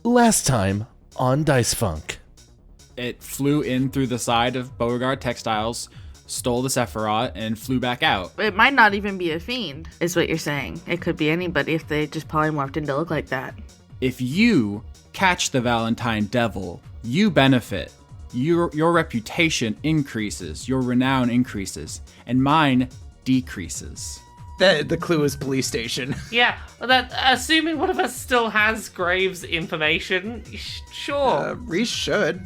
Last time on Dice Funk. It flew in through the side of Beauregard Textiles, stole the Sephiroth, and flew back out. It might not even be a fiend, is what you're saying. It could be anybody if they just polymorphed into look like that. If you catch the Valentine Devil, you benefit. Your reputation increases, your renown increases, and mine decreases. The clue is police station. Yeah, that assuming one of us still has Graves' information, sure. Reese should.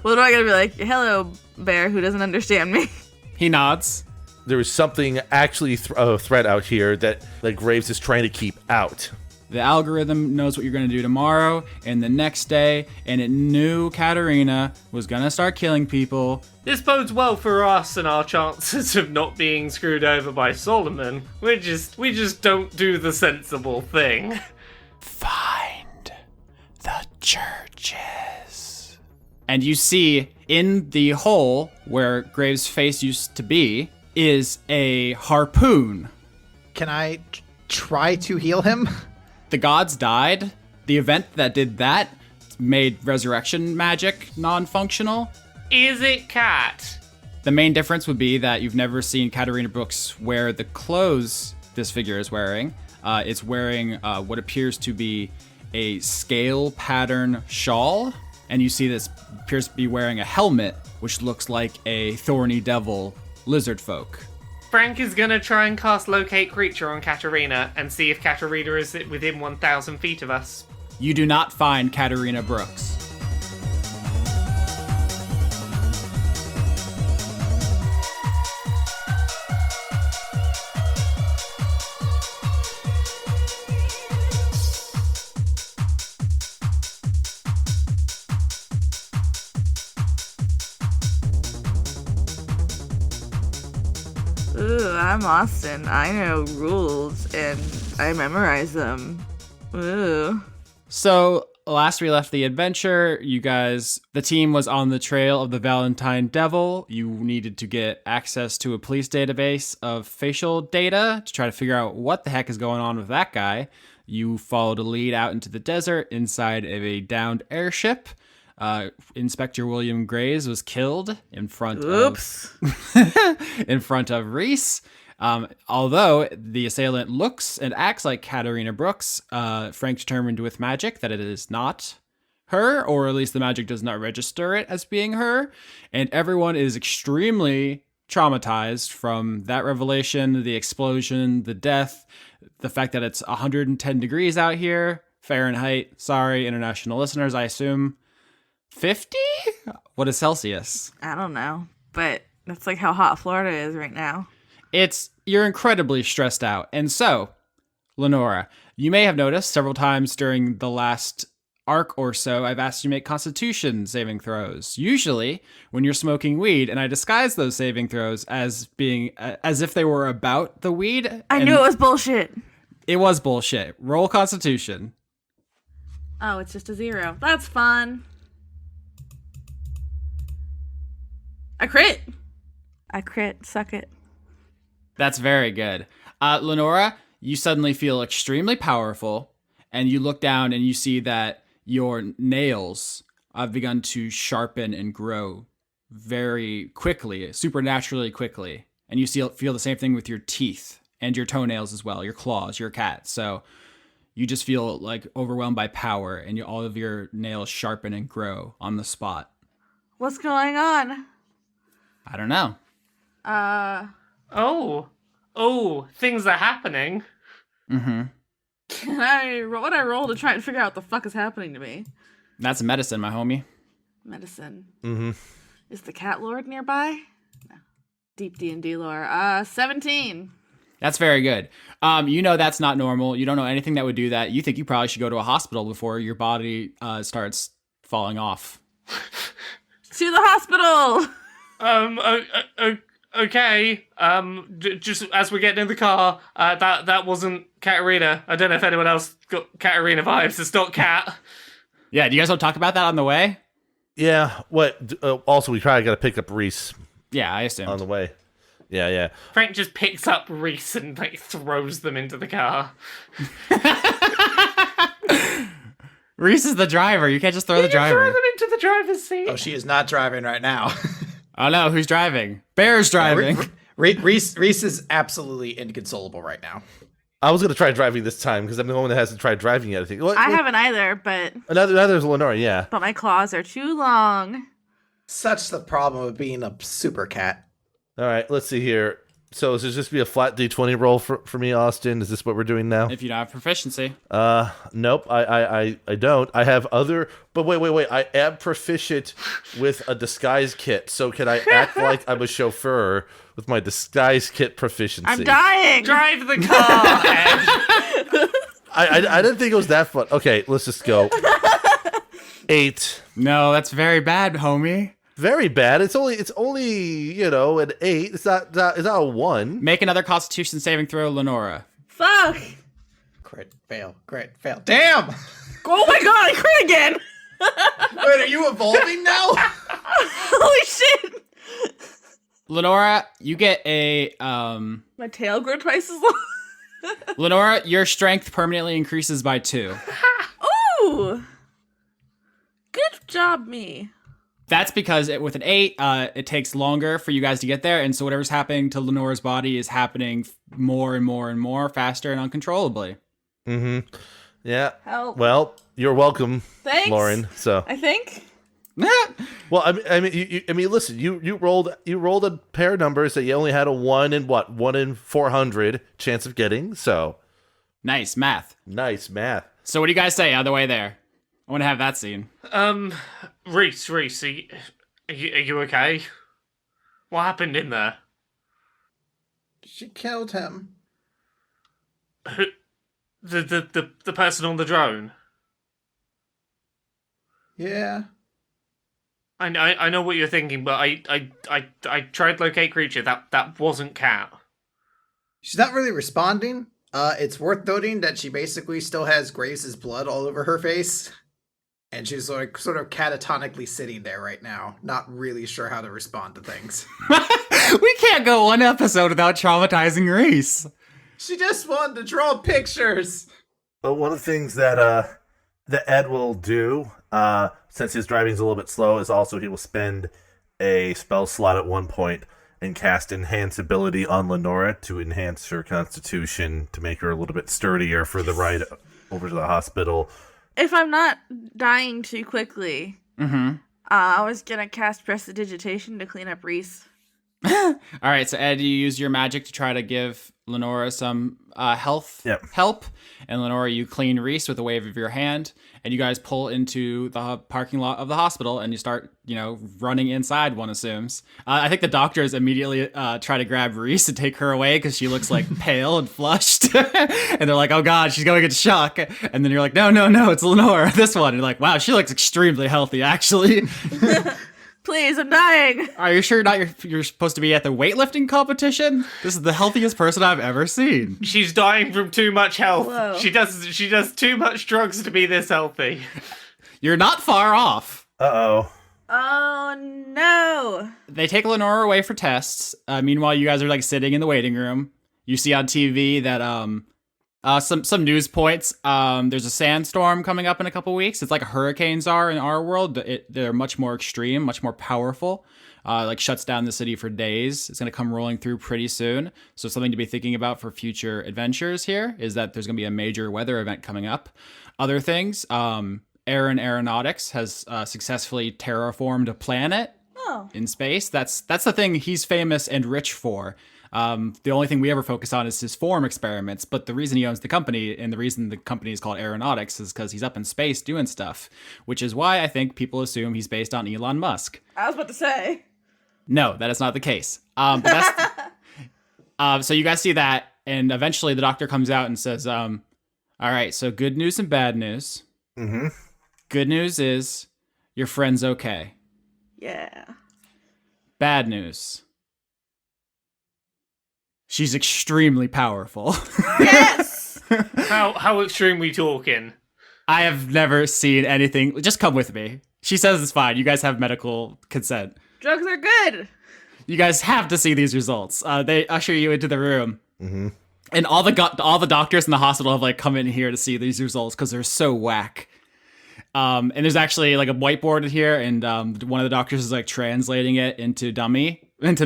What am I gonna be like? Hello, bear who doesn't understand me. He nods. There is something actually a threat out here that Graves is trying to keep out. The algorithm knows what you're going to do tomorrow and the next day, and it knew Katarina was going to start killing people. This bodes well for us and our chances of not being screwed over by Solomon. We just don't do the sensible thing. Find the churches. And you see in the hole where Graves' face used to be is a harpoon. Can I try to heal him? The gods died. The event that did that made resurrection magic non-functional. Is it Cat? The main difference would be that you've never seen Katarina Brooks wear the clothes this figure is wearing. It's wearing what appears to be a scale pattern shawl. And you see this appears to be wearing a helmet, which looks like a thorny devil lizard folk. Frank is gonna try and cast Locate Creature on Katarina and see if Katarina is within 1,000 feet of us. You do not find Katarina Brooks. Ooh, I'm Austin. I know rules and I memorize them. Ooh. So, last we left the adventure, the team was on the trail of the Valentine Devil. You needed to get access to a police database of facial data to try to figure out what the heck is going on with that guy. You followed a lead out into the desert inside of a downed airship. Inspector William Graves was killed in front of Reese. Although the assailant looks and acts like Katarina Brooks, Frank determined with magic that it is not her, or at least the magic does not register it as being her. And everyone is extremely traumatized from that revelation, the explosion, the death, the fact that it's 110 degrees out here. Fahrenheit, sorry, international listeners, I assume. 50? What is Celsius? I don't know, but that's like how hot Florida is right now. You're incredibly stressed out. And so, Lenora, you may have noticed several times during the last arc or so, I've asked you to make Constitution saving throws. Usually, when you're smoking weed, and I disguise those saving throws as being, as if they were about the weed. I knew it was bullshit. It was bullshit. Roll Constitution. Oh, it's just a 0. That's fun. I crit. Suck it. That's very good. Lenora, you suddenly feel extremely powerful, and you look down and you see that your nails have begun to sharpen and grow very quickly, supernaturally quickly. And you feel the same thing with your teeth and your toenails as well, your claws, your cat. So you just feel like overwhelmed by power, and all of your nails sharpen and grow on the spot. What's going on? I don't know. Oh, things are happening. Mm-hmm. What I roll to try and figure out what the fuck is happening to me? That's medicine, my homie. Medicine. Mm-hmm. Is the cat lord nearby? No. Deep D&D lore. 17. That's very good. You know that's not normal. You don't know anything that would do that. You think you probably should go to a hospital before your body starts falling off. To the hospital! Okay. Just as we're getting in the car, that wasn't Katarina. I don't know if anyone else got Katarina vibes. It's not Kat. Yeah, do you guys want to talk about that on the way? Yeah, also, we probably got to pick up Reese. Yeah, I assumed. On the way. Yeah. Frank just picks up Reese and throws them into the car. Reese is the driver. You can't just throw the Throw driver. them into the driver's seat. Oh, she is not driving right now. Oh no, who's driving? Bear's driving. Reese is absolutely inconsolable right now. I was going to try driving this time because I'm the only one that hasn't tried driving yet, I think. I haven't either, but Neither is Lenora, yeah. my claws are too long. Such the problem of being a super cat. All right, let's see here. So is this just be a flat D20 roll for me, Austin? Is this what we're doing now? If you don't have proficiency. Nope, I don't. I have other, but wait. I am proficient with a disguise kit, so can I act like I'm a chauffeur with my disguise kit proficiency? I'm dying. Drive the car, Ed. I didn't think it was that fun. Okay, let's just go. 8. No, that's very bad, homie. Very bad. It's only an 8. It's not a 1. Make another Constitution saving throw, Lenora. Fuck. Crit, fail. Damn! Oh my god, I crit again. Wait, are you evolving now? Holy shit. Lenora, you get a My tail grew twice as long. Lenora, your strength permanently increases by 2. Ooh. Good job, me. That's because with an 8, it takes longer for you guys to get there, and so whatever's happening to Lenora's body is happening more and more and more, faster and uncontrollably. Mm-hmm. Yeah. Help. Well, you're welcome, Thanks. Lauren. So. I think. Well, I mean, listen. You rolled a pair of numbers that you only had a 1 in 400 chance of getting. So. Nice math. So what do you guys say on the way there? I want to have that scene. Reese, are you okay? What happened in there? She killed him. The person on the drone. Yeah. I know what you're thinking, but I tried locate creature. That wasn't cat. She's not really responding. It's worth noting that she basically still has Graves' blood all over her face. And she's like sort of catatonically sitting there right now, not really sure how to respond to things. We can't go one episode without traumatizing Reese. She just wanted to draw pictures. But one of the things that Ed will do, since his driving's a little bit slow, is also he will spend a spell slot at one point and cast Enhance Ability on Lenora to enhance her constitution to make her a little bit sturdier for the ride over to the hospital. If I'm not dying too quickly, I was gonna cast Prestidigitation to clean up Reese. All right, so Ed, you use your magic to try to give Lenora some help. And Lenora, you clean Reese with a wave of your hand, and you guys pull into the parking lot of the hospital, and you start, running inside, one assumes. I think the doctors immediately try to grab Reese and take her away because she looks like pale and flushed. And they're like, oh God, she's going into shock. And then you're like, no, it's Lenora, this one. And you're like, wow, she looks extremely healthy, actually. Please, I'm dying. Are you sure you're supposed to be at the weightlifting competition? This is the healthiest person I've ever seen. She's dying from too much health. Whoa. She does too much drugs to be this healthy. You're not far off. Uh-oh. Oh no. They take Lenora away for tests. Meanwhile, you guys are sitting in the waiting room. You see on TV that some news points. There's a sandstorm coming up in a couple weeks. It's like hurricanes are in our world. They're much more extreme, much more powerful. Shuts down the city for days. It's going to come rolling through pretty soon. So something to be thinking about for future adventures here is that there's going to be a major weather event coming up. Other things, Aaron Aeronautics has successfully terraformed a planet in space. That's the thing he's famous and rich for. The only thing we ever focus on is his form experiments, but the reason he owns the company and the reason the company is called Aeronautics is because he's up in space doing stuff, which is why I think people assume he's based on Elon Musk. I was about to say. No, that is not the case. But that's so you guys see that, and eventually the doctor comes out and says, all right, so good news and bad news. Mm-hmm. Good news is your friend's okay. Yeah. Bad news. She's extremely powerful. Yes! How extreme we talking? I have never seen anything. Just come with me. She says it's fine. You guys have medical consent. Drugs are good. You guys have to see these results. They usher you into the room. Mm-hmm. And all the doctors in the hospital have come in here to see these results because they're so whack. And there's actually like a whiteboard in here, and one of the doctors is like translating it into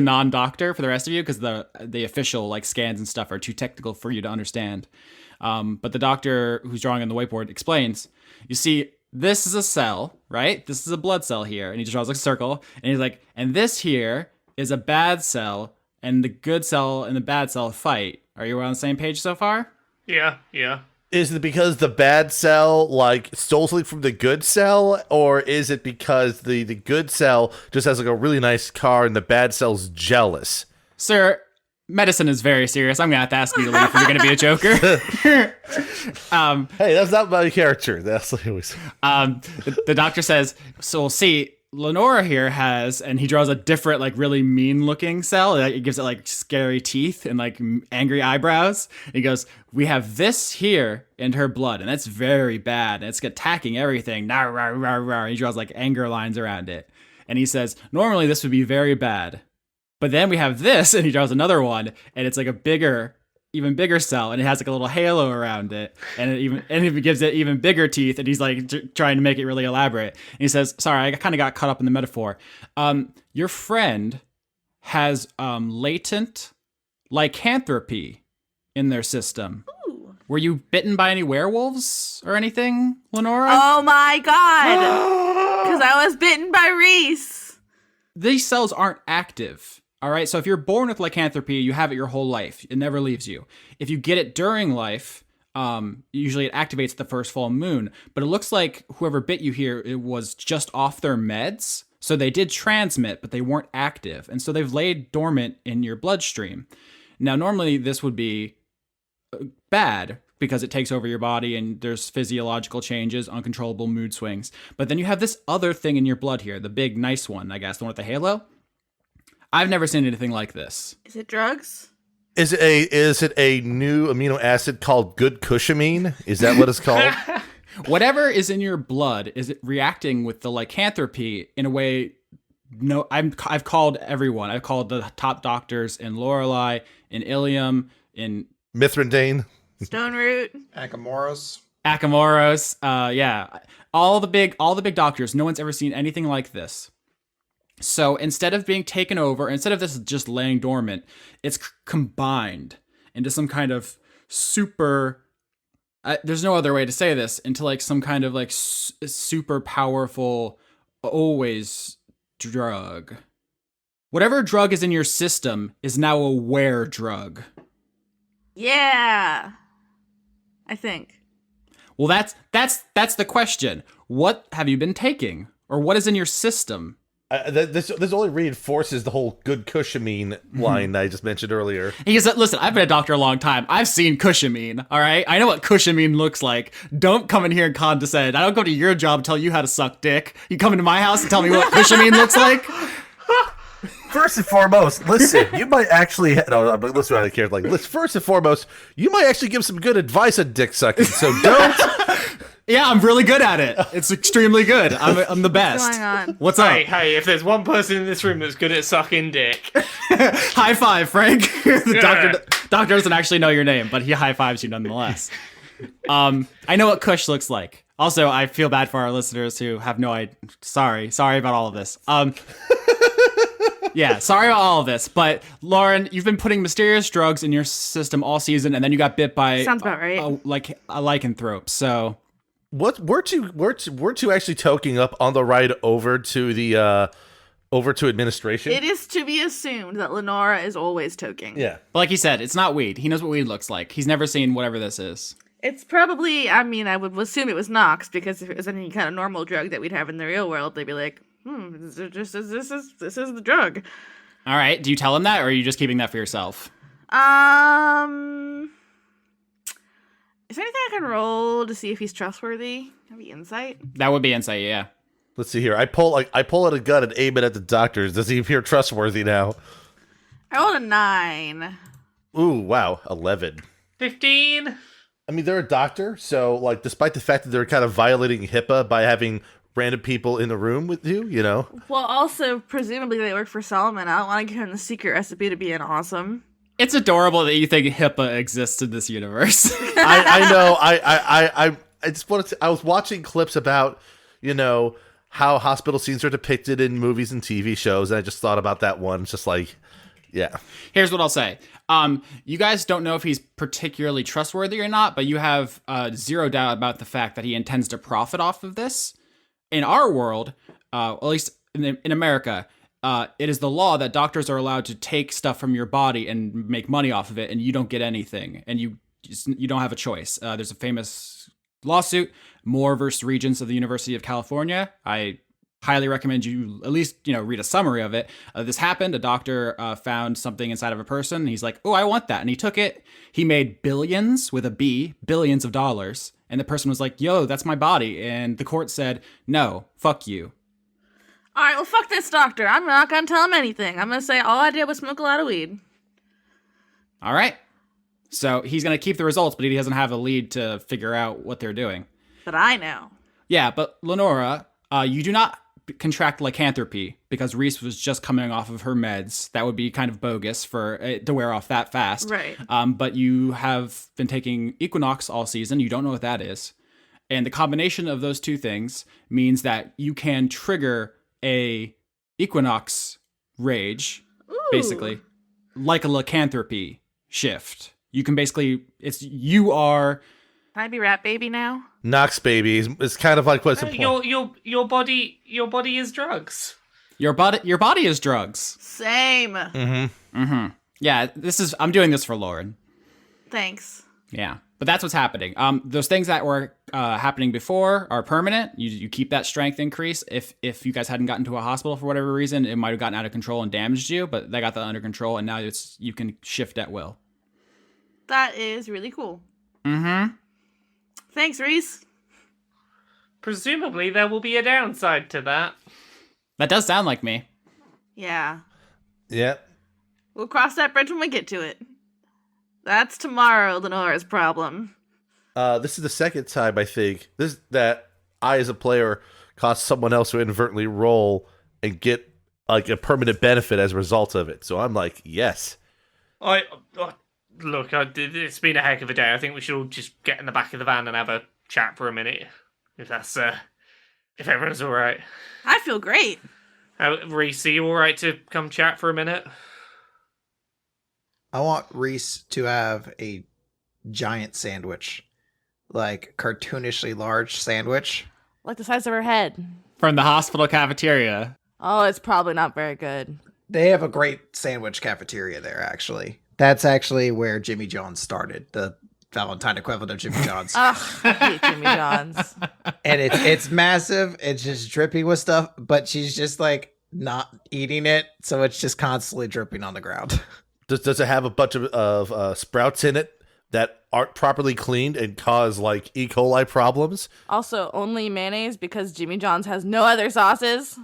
non-doctor for the rest of you, because the official like scans and stuff are too technical for you to understand. But the doctor who's drawing on the whiteboard explains, you see, this is a cell, right? This is a blood cell here. And he just draws like a circle, and he's like, and this here is a bad cell, and the good cell and the bad cell fight. Are you on the same page so far? Yeah. Is it because the bad cell like stole something from the good cell, or is it because the good cell just has like a really nice car and the bad cell's jealous? Sir, medicine is very serious. I'm gonna have to ask you to leave if you're gonna be a joker. Hey, that's not my character. That's like always. The doctor says, so we'll see. Lenora here has, and he draws a different, like, really mean-looking cell. It gives it, like, scary teeth and, like, angry eyebrows. And he goes, we have this here in her blood, and that's very bad. And it's attacking everything. Nah, rah, rah, rah. He draws, like, anger lines around it. And he says, normally this would be very bad. But then we have this, and he draws another one, and it's, like, a even bigger cell, and it has like a little halo around it, and it gives it even bigger teeth, and he's like trying to make it really elaborate. And he says, sorry, I kind of got caught up in the metaphor. Your friend has latent lycanthropy in their system. Ooh. Were you bitten by any werewolves or anything, Lenora? Oh my god! Because I was bitten by Reese. These cells aren't active. All right, so if you're born with lycanthropy, you have it your whole life. It never leaves you. If you get it during life, usually it activates the first full moon. But it looks like whoever bit you here, it was just off their meds. So they did transmit, but they weren't active. And so they've laid dormant in your bloodstream. Now, normally this would be bad because it takes over your body and there's physiological changes, uncontrollable mood swings. But then you have this other thing in your blood here, the big nice one, I guess, the one with the halo. I've never seen anything like this. Is it drugs? Is it a new amino acid called good cushionine? Is that what it's called? Whatever is in your blood, is it reacting with the lycanthropy in a way? No, I've called everyone. I've called the top doctors in Lorelei, in Ilium, in Mithridane, Stone Root, Akamoros. Yeah, all the big doctors. No one's ever seen anything like this. So instead of being taken over, instead of this just laying dormant, it's combined into some kind of super, there's no other way to say this, into like some kind of like super powerful, always drug. Whatever drug is in your system is now a were drug. yeah. I think. Well, that's the question. What have you been taking? Or what is in your system? This only reinforces the whole good cushionine line I just mentioned earlier. He said, listen, I've been a doctor a long time. I've seen cushionine, all right? I know what cushionine looks like. Don't come in here and condescend. I don't go to your job and tell you how to suck dick. You come into my house and tell me what cushionine looks like? First and foremost, listen, you might actually... No, but listen what I care. Like, first and foremost, you might actually give some good advice on dick sucking, so don't... Yeah, I'm really good at it. It's extremely good. I'm the best. What's going on? What's up? Hey, if there's one person in this room that's good at sucking dick. High five, Frank. The doctor doesn't actually know your name, but he high fives you nonetheless. I know what Kush looks like. Also, I feel bad for our listeners who have no idea. Sorry about all of this. Yeah, sorry about all of this. But Lauren, you've been putting mysterious drugs in your system all season, and then you got bit by Sounds about right. like a lycanthrope. So. What weren't you actually toking up on the ride over to the over to administration? It is to be assumed that Lenora is always toking. Yeah. But like he said, it's not weed. He knows what weed looks like. He's never seen whatever this is. It's probably, I mean, I would assume it was Nox, because if it was any kind of normal drug that we'd have in the real world, they'd be like, this is the drug. All right. Do you tell him that, or are you just keeping that for yourself? Is there anything I can roll to see if he's trustworthy? Maybe insight? That would be insight, yeah. Let's see here. I pull out a gun and aim it at the doctors. Does he appear trustworthy now? I rolled a 9. Ooh, wow, 11. 15. I mean, they're a doctor, so like, despite the fact that they're kind of violating HIPAA by having random people in the room with you, you know. Well, also presumably they work for Solomon. I don't want to give him the secret recipe to being awesome. It's adorable that you think HIPAA exists in this universe. I know. I just wanted to. I was watching clips about how hospital scenes are depicted in movies and TV shows, and I just thought about that one. It's just like, yeah. Here's what I'll say. You guys don't know if he's particularly trustworthy or not, but you have zero doubt about the fact that he intends to profit off of this. In our world, at least in America, it is the law that doctors are allowed to take stuff from your body and make money off of it, and you don't get anything, and you don't have a choice. There's a famous lawsuit, Moore versus Regents of the University of California. I highly recommend you at least, read a summary of it. This happened. A doctor found something inside of a person. And he's like, oh, I want that. And he took it. He made billions with a B, billions of dollars. And the person was like, yo, that's my body. And the court said, no, fuck you. All right, well, fuck this doctor. I'm not going to tell him anything. I'm going to say all I did was smoke a lot of weed. All right. So he's going to keep the results, but he doesn't have a lead to figure out what they're doing. But I know. Yeah, but Lenora, you do not contract lycanthropy because Reese was just coming off of her meds. That would be kind of bogus for it to wear off that fast. Right. But you have been taking Equinox all season. You don't know what that is. And the combination of those two things means that you can trigger a Equinox rage, basically, like a lycanthropy shift. You can basically, you are... Can I be Rat Baby now? Nox baby is kind of like what's important. Your body is drugs. Your body is drugs. Same. Yeah, I'm doing this for Lauren. Thanks. Yeah, but that's what's happening. Those things that were happening before are permanent. You keep that strength increase. If you guys hadn't gotten to a hospital for whatever reason, it might have gotten out of control and damaged you, but they got that under control, and now you can shift at will. That is really cool. Mm-hmm. Thanks, Reese. Presumably, there will be a downside to that. That does sound like me. Yeah. Yeah. We'll cross that bridge when we get to it. That's tomorrow, Lenora's problem. This is the second time, I think, that I, as a player, caused someone else to inadvertently roll and get like a permanent benefit as a result of it. So I'm like, yes. Look, it's been a heck of a day. I think we should all just get in the back of the van and have a chat for a minute, if everyone's all right. I feel great. Reese, are you all right to come chat for a minute? I want Reese to have a giant sandwich, like cartoonishly large sandwich. Like the size of her head. From the hospital cafeteria. Oh, it's probably not very good. They have a great sandwich cafeteria there, actually. That's actually where Jimmy John's started, the Valentine equivalent of Jimmy John's. Ugh, I hate Jimmy John's. And it's massive. It's just dripping with stuff, but she's just like not eating it, so it's just constantly dripping on the ground. Does it have a bunch of sprouts in it that aren't properly cleaned and cause like E. coli problems? Also, only mayonnaise because Jimmy John's has no other sauces.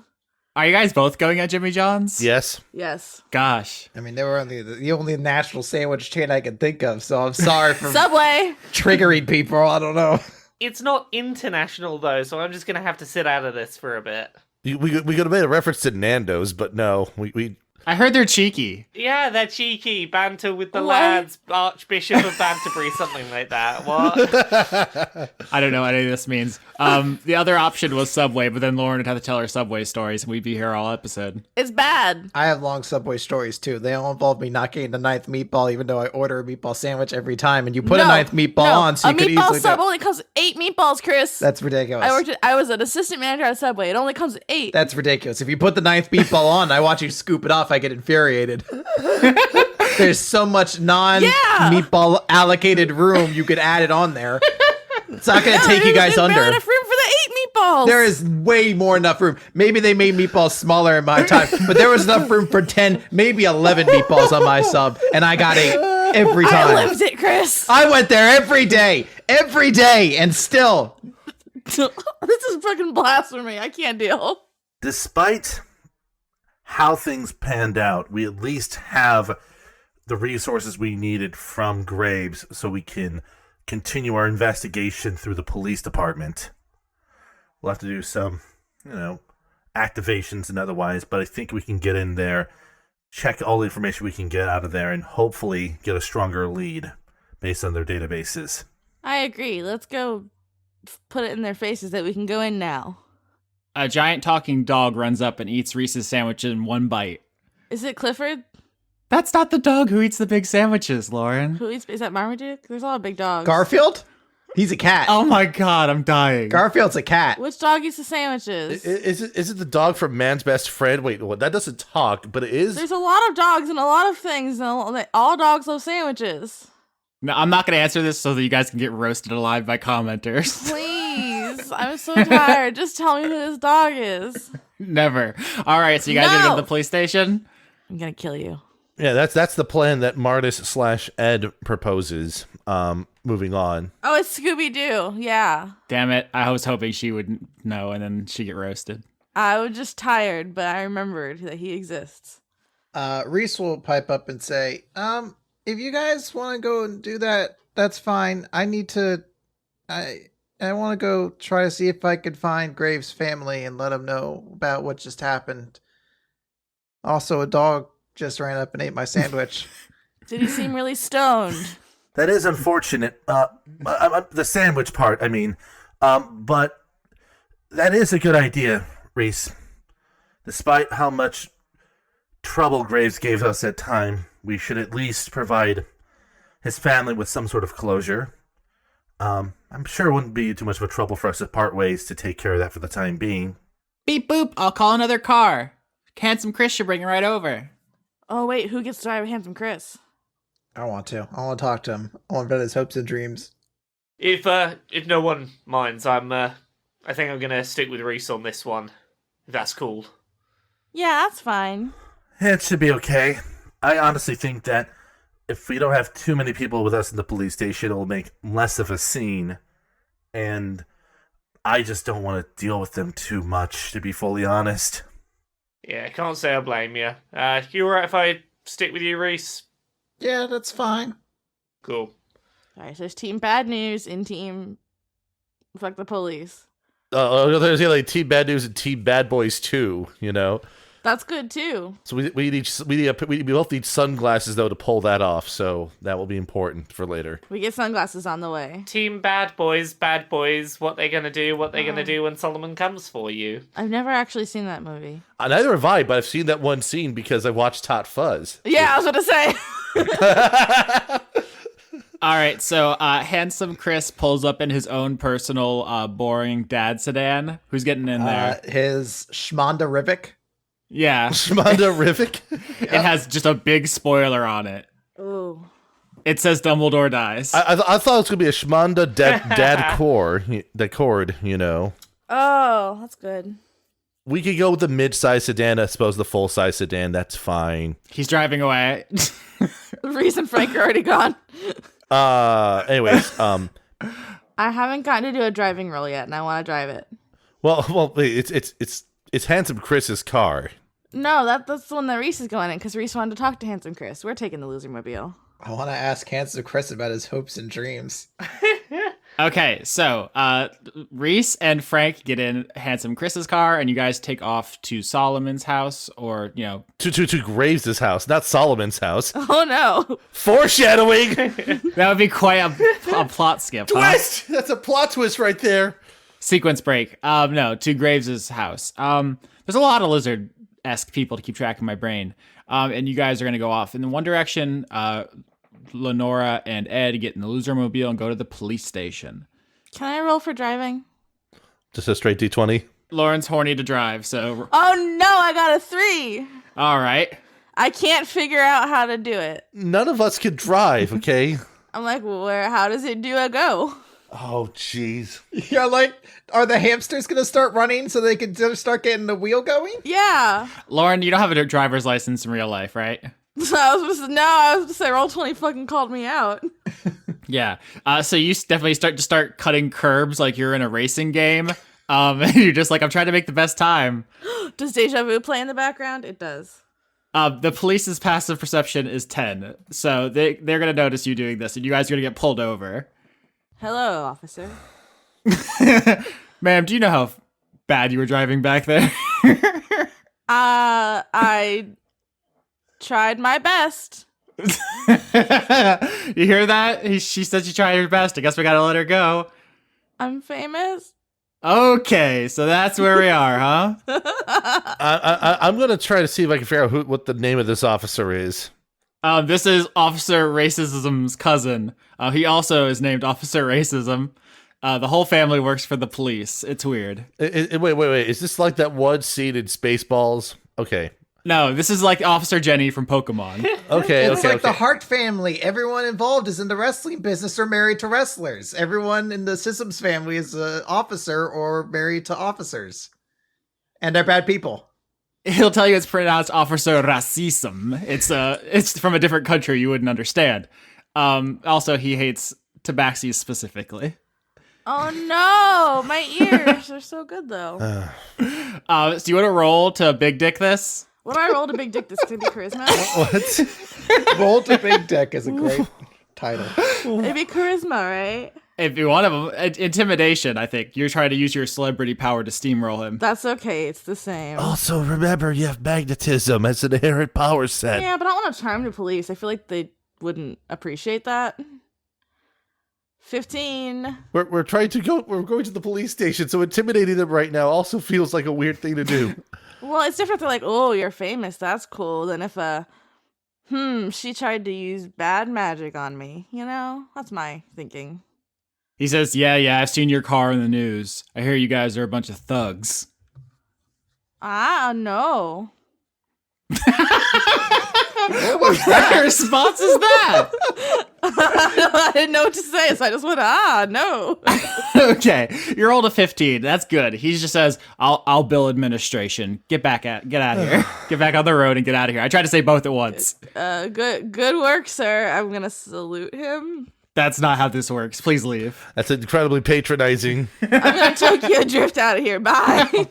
Are you guys both going at Jimmy John's? Yes. Yes. Gosh. I mean, they were only the only national sandwich chain I could think of, so I'm sorry for Subway. triggering people. I don't know. It's not international, though, so I'm just going to have to sit out of this for a bit. We could have made a reference to Nando's, but no, we I heard they're cheeky. Yeah, they're cheeky. Banter with the What? lads, Archbishop of Banterbury, something like that. What? I don't know what any of this means. The other option was Subway, but then Lauren would have to tell her Subway stories, and we'd be here all episode. It's bad. I have long Subway stories too. They all involve me not getting the ninth meatball, even though I order a meatball sandwich every time. And you put a ninth meatball on, so a you could meatball easily. sub only comes with 8 meatballs, Chris. That's ridiculous. I was an assistant manager at Subway. It only comes with 8. That's ridiculous. If you put the ninth meatball on, I watch you scoop it off. I get infuriated. There's so much non-meatball allocated room. You could add it on there. It's not going to take you guys under. There's enough room for the 8 meatballs. There is way more enough room. Maybe they made meatballs smaller in my time, but there was enough room for 10, maybe 11 meatballs on my sub, and I got 8 every time. I lived it, Chris. I went there every day, and still. This is fucking blasphemy. I can't deal. Despite how things panned out, we at least have the resources we needed from Graves so we can continue our investigation through the police department. We'll have to do some, activations and otherwise, but I think we can get in there, check all the information we can get out of there, and hopefully get a stronger lead based on their databases. I agree. Let's go put it in their faces that we can go in now. A giant talking dog runs up and eats Reese's sandwich in one bite. Is it Clifford? That's not the dog who eats the big sandwiches, Lauren. Who eats? Is that Marmaduke? There's a lot of big dogs. Garfield? He's a cat. Oh my god, I'm dying. Garfield's a cat. Which dog eats the sandwiches? Is it the dog from Man's Best Friend? Wait, well, that doesn't talk, but it is. There's a lot of dogs and a lot of things, and all dogs love sandwiches. No, I'm not going to answer this so that you guys can get roasted alive by commenters. Please, I'm so tired. Just tell me who this dog is. Never. All right, so you guys are going to go to the police station? I'm gonna kill you. Yeah, that's the plan that Martis/Ed proposes. Moving on. Oh, it's Scooby-Doo. Yeah. Damn it. I was hoping she would know and then she'd get roasted. I was just tired, but I remembered that he exists. Reese will pipe up and say, if you guys want to go and do that, that's fine. I want to go try to see if I could find Graves' family and let them know about what just happened. Also, a dog just ran up and ate my sandwich. Did he seem really stoned? That is unfortunate. The sandwich part, I mean. But that is a good idea, Reese. Despite how much trouble Graves gave us at time, we should at least provide his family with some sort of closure. I'm sure it wouldn't be too much of a trouble for us to part ways to take care of that for the time being. Beep boop, I'll call another car. Handsome Chris should bring it right over. Oh, wait, who gets to drive Handsome Chris? I want to talk to him. I want to bet his hopes and dreams. If no one minds, I think I'm gonna stick with Reese on this one. If that's cool. Yeah, that's fine. It should be okay. I honestly think that if we don't have too many people with us in the police station, it'll make less of a scene. And I just don't want to deal with them too much, to be fully honest. Yeah, I can't say I blame you. You alright if I stick with you, Reese? Yeah, that's fine. Cool. Alright, so there's Team Bad News and Team Fuck the Police. There's like Team Bad News and Team Bad Boys too, you know? That's good too. So we both need sunglasses though to pull that off, so that will be important for later. We get sunglasses on the way. Team Bad Boys, what they gonna do when Solomon comes for you. I've never actually seen that movie. Neither have I, but I've seen that one scene because I watched Hot Fuzz. Yeah, I was gonna say. All right, so Handsome Chris pulls up in his own personal boring dad sedan. Who's getting in there? His Shmonda Rivik. Yeah. Shmonda Rivik? It has just a big spoiler on it. Ooh. It says Dumbledore dies. I thought it was going to be a Shmonda Dad Cord, you know. Oh, that's good. We could go with the mid-size sedan, I suppose the full-size sedan, that's fine. He's driving away. Reese and Frank are already gone. Anyways, I haven't gotten to do a driving role yet, and I want to drive it. well, it's Handsome Chris's car. No, that's the one that Reese is going in, because Reese wanted to talk to Handsome Chris. We're taking the loser mobile. I want to ask Handsome Chris about his hopes and dreams. Okay, so Reese and Frank get in Handsome Chris's car, and you guys take off to Solomon's house, or, you know... To Graves' house, not Solomon's house. Oh, no. Foreshadowing! That would be quite a plot skip, Twist! Huh? That's a plot twist right there. Sequence break. No, to Graves' house. There's a lot of lizard-esque people to keep track of my brain. And you guys are going to go off in one direction. Lenora and Ed get in the loser mobile and go to the police station. Can I roll for driving? Just a straight D20? Lauren's horny to drive, so... Oh, no, I got a 3. All right. I can't figure out how to do it. None of us can drive, okay? I'm like, how does it do a go? Oh, jeez. Yeah, like, are the hamsters going to start running so they can start getting the wheel going? Yeah. Lauren, you don't have a driver's license in real life, right? I was supposed to say Roll20 fucking called me out. Yeah. So you definitely start cutting curbs like you're in a racing game. And you're just like, I'm trying to make the best time. Does Deja Vu play in the background? It does. The police's passive perception is 10. So they're going to notice you doing this, and you guys are going to get pulled over. Hello, officer. Ma'am, do you know how bad you were driving back there? I tried my best. You hear that? She said she tried her best. I guess we gotta let her go. I'm famous. Okay, so that's where we are, huh? I'm going to try to see if I can figure out what the name of this officer is. This is Officer Racism's cousin. He also is named Officer Racism. The whole family works for the police. It's weird. Wait. Is this like that one scene in Spaceballs? Okay. No, this is like Officer Jenny from Pokemon. Okay. It's like the Hart family. Everyone involved is in the wrestling business or married to wrestlers. Everyone in the Sissoms family is an officer or married to officers. And they're bad people. He'll tell you it's pronounced Officer Racism. It's from a different country you wouldn't understand. Also, he hates tabaxis specifically. Oh no, my ears are so good though. So you want to roll to big dick this? When I rolled a big dick, this could be charisma. What? Roll to Big Deck is a great title. It'd be charisma, right? If you want to, intimidation, I think. You're trying to use your celebrity power to steamroll him. That's okay. It's the same. Also, remember, you have magnetism as an inherent power set. Yeah, but I don't want to charm the police. I feel like they wouldn't appreciate that. 15. We're trying to go. We're going to the police station, so intimidating them right now also feels like a weird thing to do. Well, it's different. They're like, oh, you're famous. That's cool. Than if she tried to use bad magic on me. You know, that's my thinking. He says, yeah, I've seen your car in the news. I hear you guys are a bunch of thugs. No. What kind of response is that? I didn't know what to say, so I just went, no. Okay, you're rolled a 15. That's good. He just says, I'll bill administration. Get out of here. Get back on the road and get out of here. I tried to say both at once. Good work, sir. I'm gonna salute him. That's not how this works. Please leave. That's incredibly patronizing. I'm gonna Tokyo drift out of here. Bye.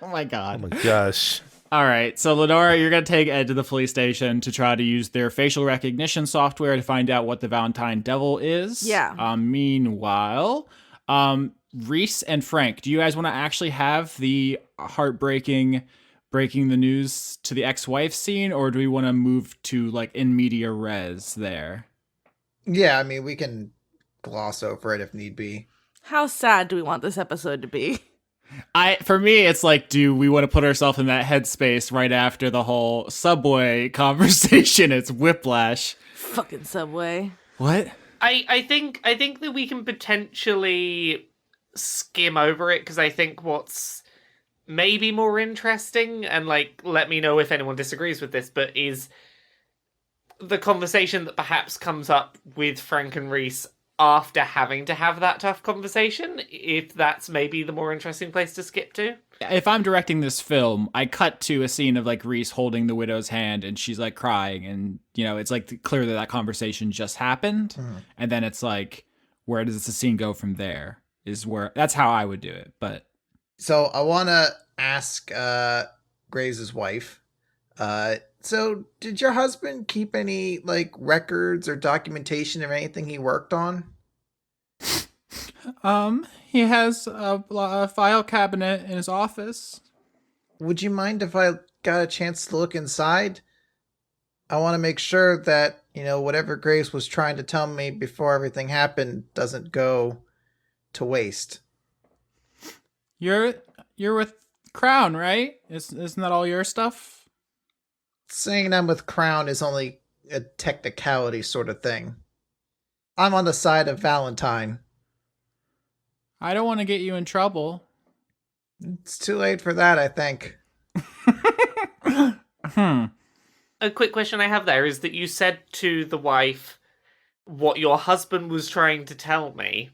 Oh my god. Oh my gosh. All right, so Lenora, you're going to take Ed to the police station to try to use their facial recognition software to find out what the Valentine Devil is. Yeah. Meanwhile, Reese and Frank, do you guys want to actually have the breaking the news to the ex-wife scene, or do we want to move to like in media res there? Yeah, I mean, we can gloss over it if need be. How sad do we want this episode to be? For me, it's like, do we want to put ourselves in that headspace right after the whole Subway conversation? It's whiplash. Fucking Subway. What? I think that we can potentially skim over it, because I think what's maybe more interesting, and like, let me know if anyone disagrees with this, but is the conversation that perhaps comes up with Frank and Reese after having to have that tough conversation, if that's maybe the more interesting place to skip to. If I'm directing this film, I cut to a scene of like Reese holding the widow's hand and she's like crying, and you know, it's like clear that conversation just happened. And then it's like, where does the scene go from there? That's how I would do it. But so I want to ask Graves' wife, so did your husband keep any like records or documentation of anything he worked on? he has a file cabinet in his office. Would you mind if I got a chance to look inside? I want to make sure that, you know, whatever Graves was trying to tell me before everything happened doesn't go to waste. You're with Crown, right? Isn't that all your stuff? Saying I'm with Crown is only a technicality sort of thing. I'm on the side of Valentine. I don't want to get you in trouble. It's too late for that, I think. A quick question I have there is that you said to the wife what your husband was trying to tell me.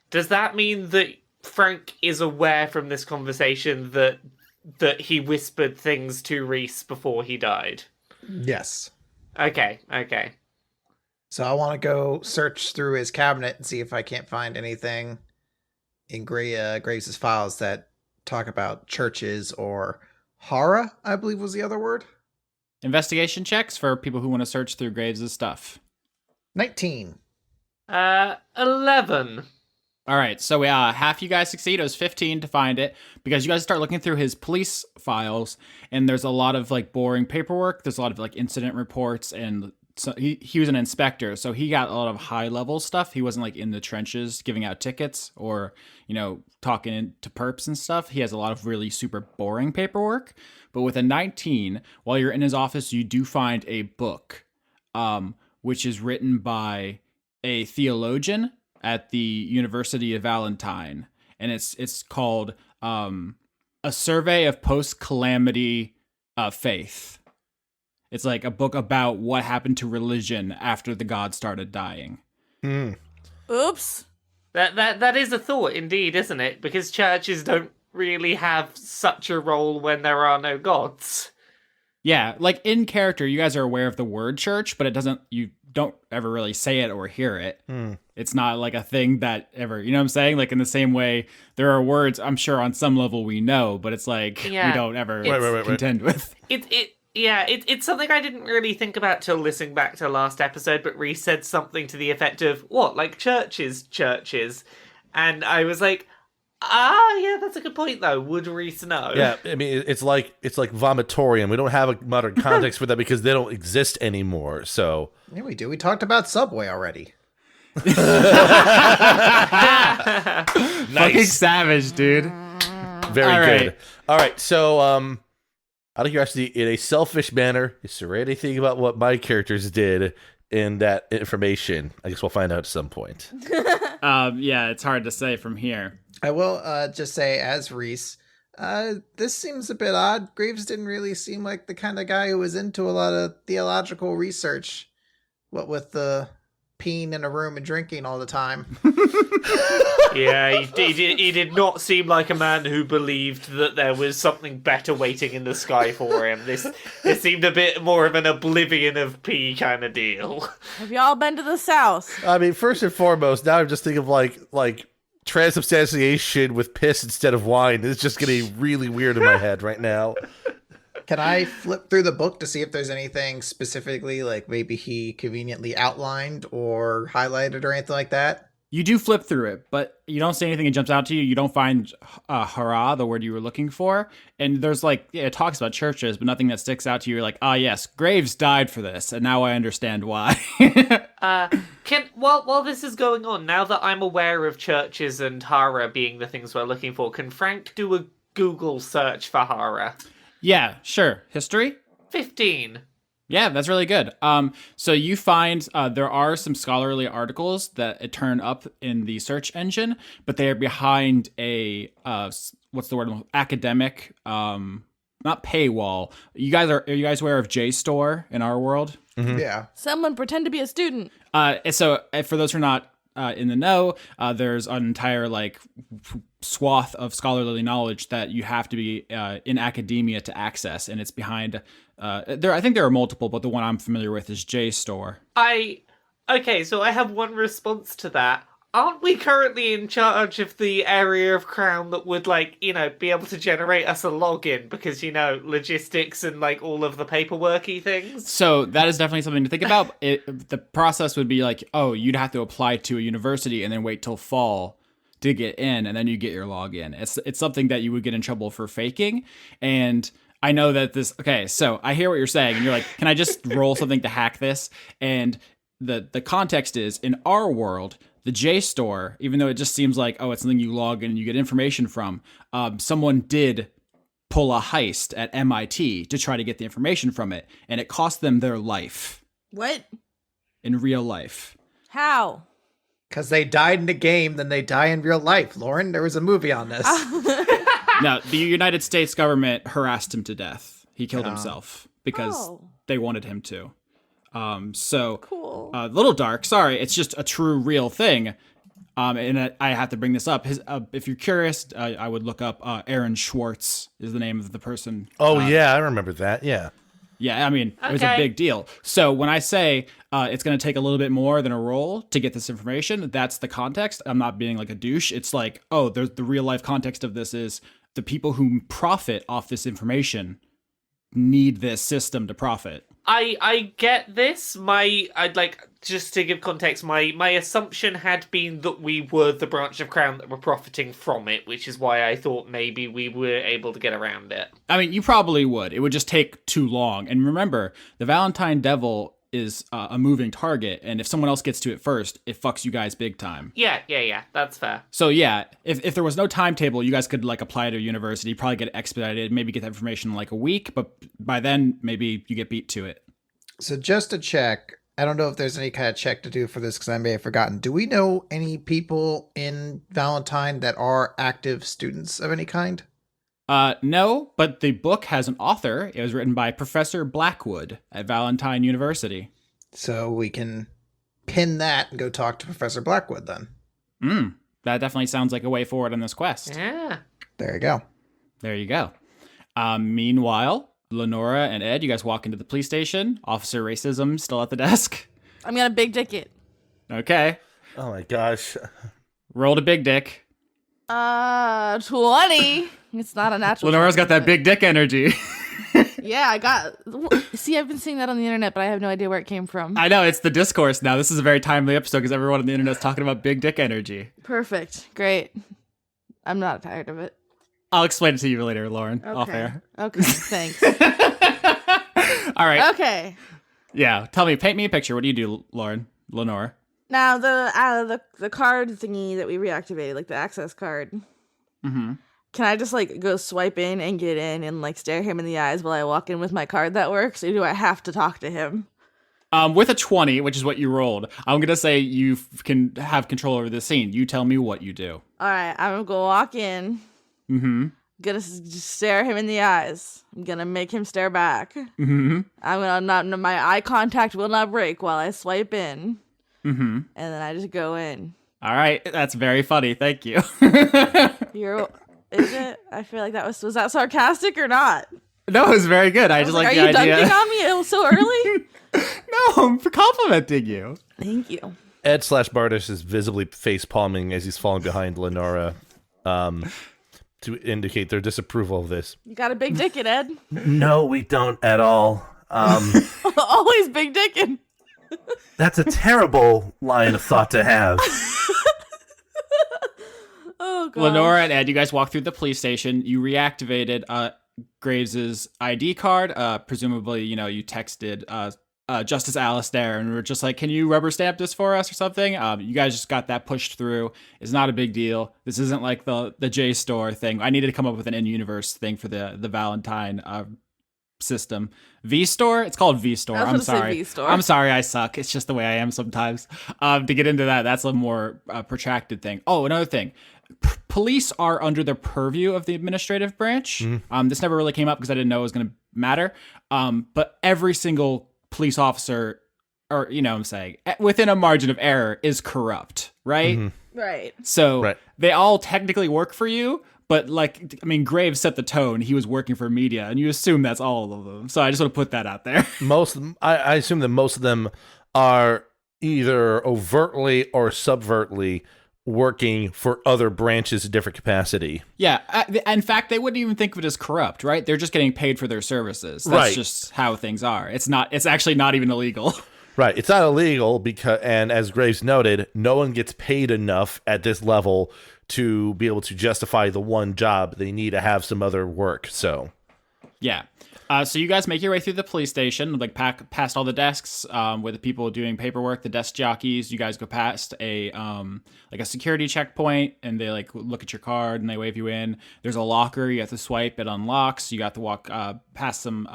Does that mean that Frank is aware from this conversation that he whispered things to Reese before he died? Yes. Okay. So I want to go search through his cabinet and see if I can't find anything in Graves' files that talk about churches or horror, I believe was the other word. Investigation checks for people who want to search through Graves' stuff. 19. 11. All right, so half you guys succeed. It was 15 to find it, because you guys start looking through his police files, and there's a lot of like boring paperwork. There's a lot of like incident reports and so he was an inspector, so he got a lot of high level stuff. He wasn't like in the trenches giving out tickets or, talking to perps and stuff. He has a lot of really super boring paperwork. But with a 19, while you're in his office, you do find a book, which is written by a theologian at the University of Valentine, and it's called A Survey of Post-Calamity Faith. It's like a book about what happened to religion after the gods started dying. Oops. That is a thought indeed, isn't it? Because churches don't really have such a role when there are no gods. Yeah, like in character, you guys are aware of the word church, but you don't ever really say it or hear it. It's not like a thing that ever, you know what I'm saying? Like in the same way, there are words I'm sure on some level we know, but it's like we don't ever contend with. It's something I didn't really think about till listening back to last episode, but Reese said something to the effect of, what, like churches? And I was like, yeah, that's a good point though. Would Reese know? Yeah, I mean, it's like vomitorium. We don't have a modern context for that because they don't exist anymore. So Yeah, we do. We talked about Subway already. Fucking savage, dude. Very All good. right. All right, so out of curiosity, in a selfish manner, is there anything about what my characters did in that information? I guess we'll find out at some point. Yeah, it's hard to say from here. I will just say, as Reese, this seems a bit odd. Graves didn't really seem like the kind of guy who was into a lot of theological research. What with the peeing in a room and drinking all the time. Yeah, he did not seem like a man who believed that there was something better waiting in the sky for him. This seemed a bit more of an oblivion of pee kind of deal. Have y'all been to the South? I mean, first and foremost, now I'm just thinking of like transubstantiation with piss instead of wine. It's just getting really weird in my head right now. Can I flip through the book to see if there's anything specifically, like maybe he conveniently outlined or highlighted or anything like that? You do flip through it, but you don't see anything that jumps out to you. You don't find hurrah, the word you were looking for. And there's it talks about churches, but nothing that sticks out to you. You're like, yes, Graves died for this, and now I understand why. While this is going on, now that I'm aware of churches and Hara being the things we're looking for, can Frank do a Google search for Hara? Yeah, sure. History? 15. Yeah, that's really good. So you find there are some scholarly articles that turn up in the search engine, but they are behind a what's the word? Academic, not paywall. Are you guys aware of JSTOR in our world? Mm-hmm. Yeah. Someone pretend to be a student. So for those who are not in the know, there's an entire swath of scholarly knowledge that you have to be in academia to access, and it's behind. I think there are multiple, but the one I'm familiar with is JSTOR. Okay, so I have one response to that. Aren't we currently in charge of the area of Crown that would, be able to generate us a login? Because, logistics and, all of the paperworky things? So that is definitely something to think about. The process would be you'd have to apply to a university and then wait till fall to get in, and then you get your login. It's something that you would get in trouble for faking, and I know that so I hear what you're saying, and you're like, can I just roll something to hack this? And the context is, in our world, the JSTOR, even though it just seems like, it's something you log in and you get information from, someone did pull a heist at MIT to try to get the information from it, and it cost them their life. What? In real life. How? Because they died in the game, then they die in real life. Lauren, there was a movie on this. No, the United States government harassed him to death. He killed himself because they wanted him to. Cool. A little dark. Sorry, it's just a true, real thing. And I have to bring this up. If you're curious, I would look up Aaron Schwartz is the name of the person. Oh, yeah, I remember that. Yeah. Yeah, I mean, it was a big deal. So when I say it's going to take a little bit more than a roll to get this information, that's the context. I'm not being like a douche. It's like, there's the real life context of this is the people who profit off this information need this system to profit. I get this. Just to give context, my assumption had been that we were the branch of Crown that were profiting from it, which is why I thought maybe we were able to get around it. I mean, you probably would. It would just take too long. And remember, the Valentine Devil is a moving target, and if someone else gets to it first, it fucks you guys big time. Yeah, that's fair. So yeah, if there was no timetable, you guys could like apply to university, probably get it expedited, maybe get that information in like a week, but by then maybe you get beat to it. So just to check, I don't know if there's any kind of check to do for this because I may have forgotten. Do we know any people in Valentine that are active students of any kind? No, but the book has an author. It was written by Professor Blackwood at Valentine University. So we can pin that and go talk to Professor Blackwood then. That definitely sounds like a way forward on this quest. Yeah. There you go. There you go. Meanwhile, Lenora and Ed, you guys walk into the police station. Officer Racism still at the desk. I'm gonna big dick it. Okay. Oh my gosh. Rolled a big dick. 20. It's not a natural. Lenora's 20, got that but- big dick energy. Yeah, I got. See, I've been seeing that on the internet, but I have no idea where it came from. I know, it's the discourse now. This is a very timely episode because everyone on the internet's talking about big dick energy. Perfect. Great. I'm not tired of it. I'll explain it to you later, Lauren. Off air. Okay. Thanks. All right. Okay. Yeah. Tell me, paint me a picture. What do you do, Lauren? Lenore? Now the card thingy that we reactivated, like the access card. Mm-hmm. Can I just like go swipe in and get in and like stare him in the eyes while I walk in with my card that works, or do I have to talk to him? With a 20, which is what you rolled, I'm gonna say you can have control over the scene. You tell me what you do. All right, I'm gonna go walk in. Mm-hmm. Gonna just stare him in the eyes. I'm gonna make him stare back. Mm-hmm. I'm gonna my eye contact will not break while I swipe in. Mm-hmm. And then I just go in. All right, that's very funny. Thank you. Is it? I feel like was that sarcastic or not? No, it was very good. I just like are the you idea. dunking on me so early? No, I'm complimenting you. Thank you. Ed / Bardish is visibly face palming as he's falling behind Lenora, to indicate their disapproval of this. You got a big dick in, Ed. No, we don't at all. Always big dickin'. That's a terrible line of thought to have. Oh god. Lenora and Ed, you guys walk through the police station. You reactivated Graves's ID card. Presumably, you texted Justice Alistair and were just like, "Can you rubber stamp this for us or something?" You guys just got that pushed through. It's not a big deal. This isn't like the JSTOR thing. I needed to come up with an in-universe thing for the Valentine system. VSTOR? It's called VSTOR. I was I'm gonna say sorry. VSTOR. I'm sorry I suck. It's just the way I am sometimes. To get into that, that's a more protracted thing. Oh, another thing. Police are under the purview of the administrative branch. This never really came up because I didn't know it was going to matter. But every single police officer, or what I'm saying, within a margin of error, is corrupt, right? Mm-hmm. Right. So they all technically work for you, but Graves set the tone. He was working for media, and you assume that's all of them. So I just want to put that out there. I assume that most of them are either overtly or subvertly working for other branches in different capacity. Yeah. In fact, they wouldn't even think of it as corrupt, right? They're just getting paid for their services. That's just how things are. It's actually not even illegal. Right. It's not illegal because, and as Graves noted, no one gets paid enough at this level to be able to justify the one job. They need to have some other work. So, yeah. So you guys make your way through the police station, past all the desks with the people doing paperwork, the desk jockeys. You guys go past a security checkpoint, and they look at your card and they wave you in. There's a locker. You have to swipe. It unlocks. You have to walk past some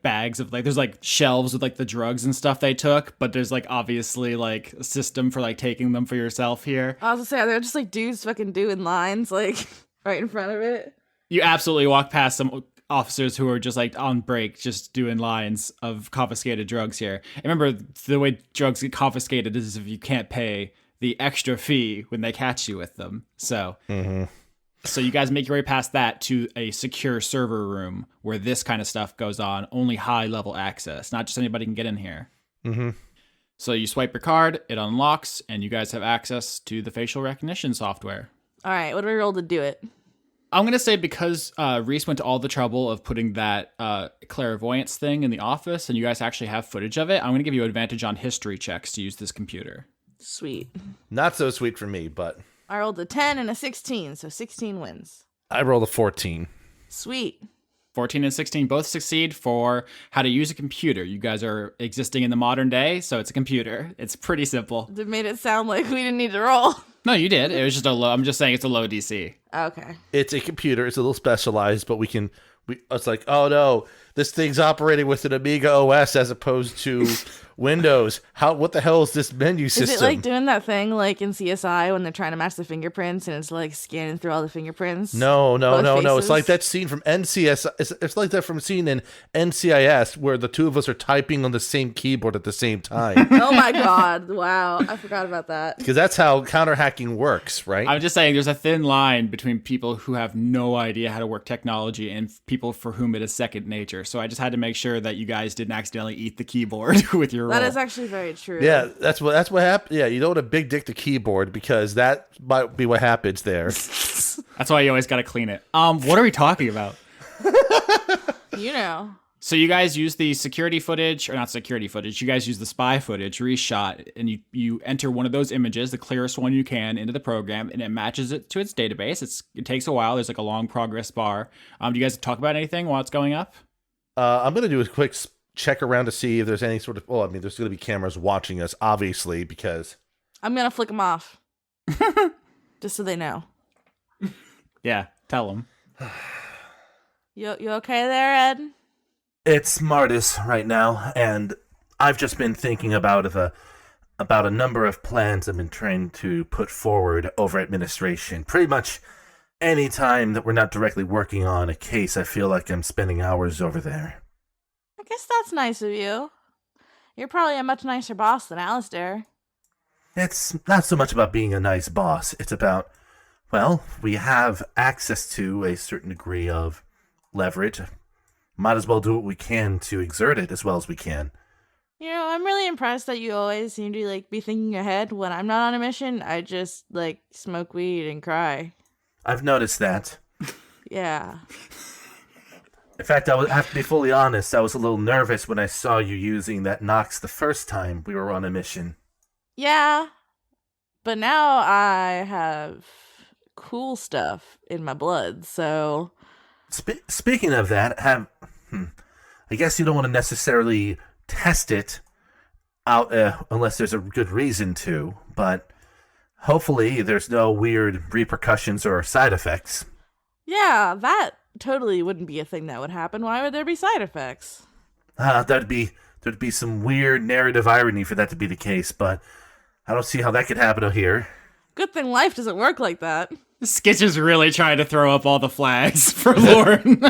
bags of there's shelves with the drugs and stuff they took, but there's obviously a system for taking them for yourself here. I was gonna say, they're just dudes fucking doing lines right in front of it. You absolutely walk past some officers who are just on break, just doing lines of confiscated drugs here. And remember, the way drugs get confiscated is if you can't pay the extra fee when they catch you with them. So, So you guys make your way past that to a secure server room where this kind of stuff goes on. Only high level access, not just anybody can get in here. mm-hmm. So you swipe your card, it unlocks, and you guys have access to the facial recognition software. All right, what do we roll to do it? I'm going to say because Reese went to all the trouble of putting that clairvoyance thing in the office and you guys actually have footage of it, I'm going to give you advantage on history checks to use this computer. Sweet. Not so sweet for me, but I rolled a 10 and a 16, so 16 wins. I rolled a 14. Sweet. 14 and 16 both succeed for how to use a computer. You guys are existing in the modern day, so it's a computer. It's pretty simple. It made it sound like we didn't need to roll. No, you did. It was just a low. I'm just saying it's a low DC. Okay. It's a computer. It's a little specialized, but it's like, oh no, this thing's operating with an Amiga OS as opposed to Windows. What the hell is this menu system? Is it like doing that thing like in CSI when they're trying to match the fingerprints and it's like scanning through all the fingerprints? No. It's faces? like that scene from NCS. It's like that from scene in NCIS where the two of us are typing on the same keyboard at the same time. Oh my god. Wow. I forgot about that. Because that's how counter hacking works, right? I'm just saying there's a thin line between people who have no idea how to work technology and people for whom it is second nature. So I just had to make sure that you guys didn't accidentally eat the keyboard with your That roll. is actually very true. Yeah, that's what happened. Yeah, you don't want to big dick the keyboard because that might be what happens there. That's why you always got to clean it. What are we talking about? You know. So you guys use the security footage, or not security footage, you guys use the spy footage, reshot, and you enter one of those images, the clearest one you can, into the program, and it matches it to its database. It takes a while. There's like a long progress bar. Do you guys talk about anything while it's going up? I'm going to do a quick check around to see if there's any sort of... Well, I mean, there's going to be cameras watching us, obviously, because... I'm going to flick them off. Just so they know. Yeah, tell them. You okay there, Ed? It's Martis right now, and I've just been thinking about a number of plans I've been trying to put forward over administration. Pretty much any time that we're not directly working on a case, I feel like I'm spending hours over there. I guess that's nice of you. You're probably a much nicer boss than Alistair. It's not so much about being a nice boss. It's about, well, we have access to a certain degree of leverage. Might as well do what we can to exert it as well as we can. You know, I'm really impressed that you always seem to be thinking ahead. When I'm not on a mission, I just smoke weed and cry. I've noticed that. Yeah. In fact, I have to be fully honest, I was a little nervous when I saw you using that Nox the first time we were on a mission. Yeah. But now I have cool stuff in my blood, so... Speaking of that, I guess you don't want to necessarily test it out unless there's a good reason to, but hopefully there's no weird repercussions or side effects. Yeah, that totally wouldn't be a thing that would happen. Why would there be side effects? There'd be some weird narrative irony for that to be the case, but I don't see how that could happen out here. Good thing life doesn't work like that. Skitch is really trying to throw up all the flags for Lauren.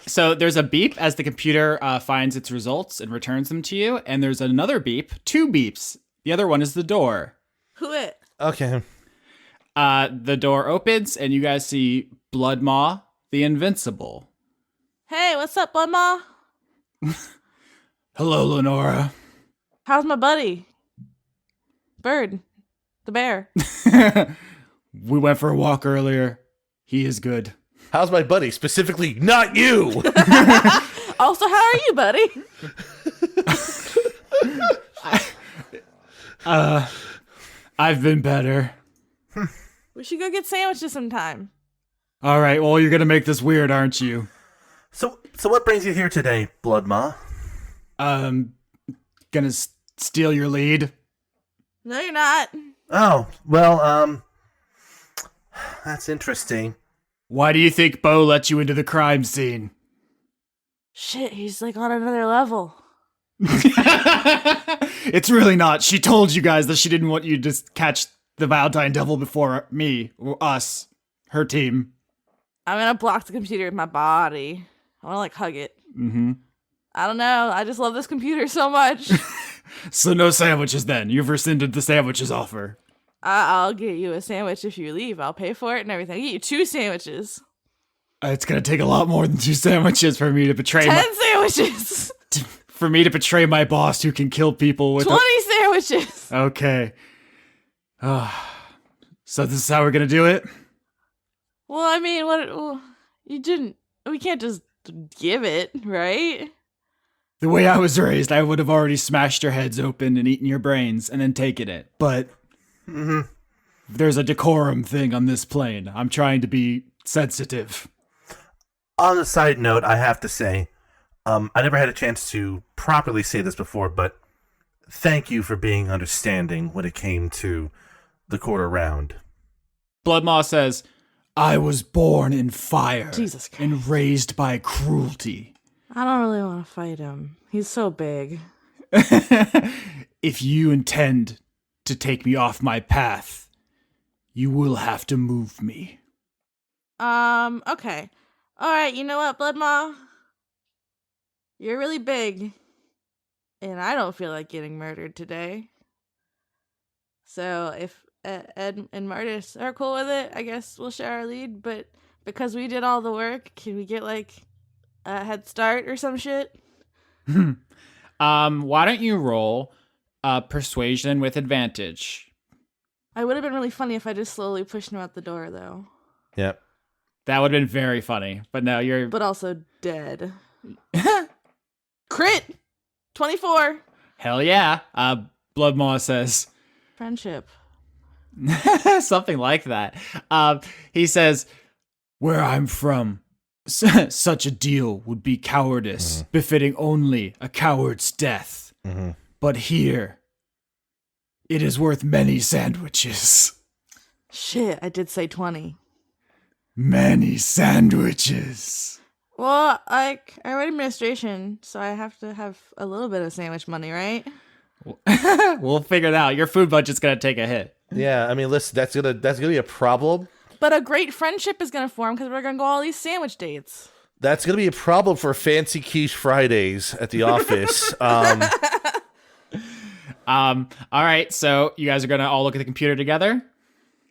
So there's a beep as the computer finds its results and returns them to you, and there's another beep, two beeps. The other one is the door. Who it? Okay. The door opens, and you guys see Blood Maw, the Invincible. Hey, what's up, Blood Maw? Hello, Lenora. How's my buddy? Bird. The bear. We went for a walk earlier. He is good. How's my buddy? Specifically, not you! Also, how are you, buddy? I've been better. We should go get sandwiches sometime. All right, well, you're going to make this weird, aren't you? So what brings you here today, Blood Maw? Gonna steal your lead? No, you're not. Oh, well, that's interesting. Why do you think Bo let you into the crime scene? Shit, he's on another level. It's really not. She told you guys that she didn't want you to catch the Valentine devil before me, or us, her team. I'm gonna block the computer with my body. I wanna hug it. Mm-hmm. I don't know. I just love this computer so much. So no sandwiches then. You've rescinded the sandwiches offer. I'll get you a sandwich if you leave. I'll pay for it and everything. I'll get you 2 sandwiches. It's gonna take a lot more than 2 sandwiches for me to betray 10 sandwiches! for me to betray my boss who can kill people with 20 sandwiches! Okay. So this is how we're gonna do it? Well, I mean, we can't just give it, right? The way I was raised, I would have already smashed your heads open and eaten your brains and then taken it. But there's a decorum thing on this plane. I'm trying to be sensitive. On a side note, I have to say, I never had a chance to properly say this before, but thank you for being understanding when it came to the quarter round. Bloodmaw says, I was born in fire Jesus Christ. and raised by cruelty. I don't really want to fight him. He's so big. If you intend to take me off my path, you will have to move me. Okay. Alright, you know what, Bloodmaw? You're really big. And I don't feel like getting murdered today. So if Ed and Martis are cool with it, I guess we'll share our lead. But because we did all the work, can we get like a head start or some shit? Why don't you roll persuasion with advantage? I would have been really funny if I just slowly pushed him out the door, though. Yep. That would have been very funny. But no, you're... But also dead. Crit! 24! Hell yeah. Bloodmaw says... Friendship. Something like that. He says, where I'm from, such a deal would be cowardice, befitting only a coward's death. Mm-hmm. But here, it is worth many sandwiches. Shit, I did say 20. Many sandwiches. Well, like, I read administration, so I have to have a little bit of sandwich money, right? We'll figure it out. Your food budget's gonna take a hit. Yeah, I mean, listen, that's gonna be a problem. But a great friendship is going to form because we're going to go all these sandwich dates. That's gonna be a problem for Fancy Quiche Fridays at the office. All right, so you guys are gonna all look at the computer together.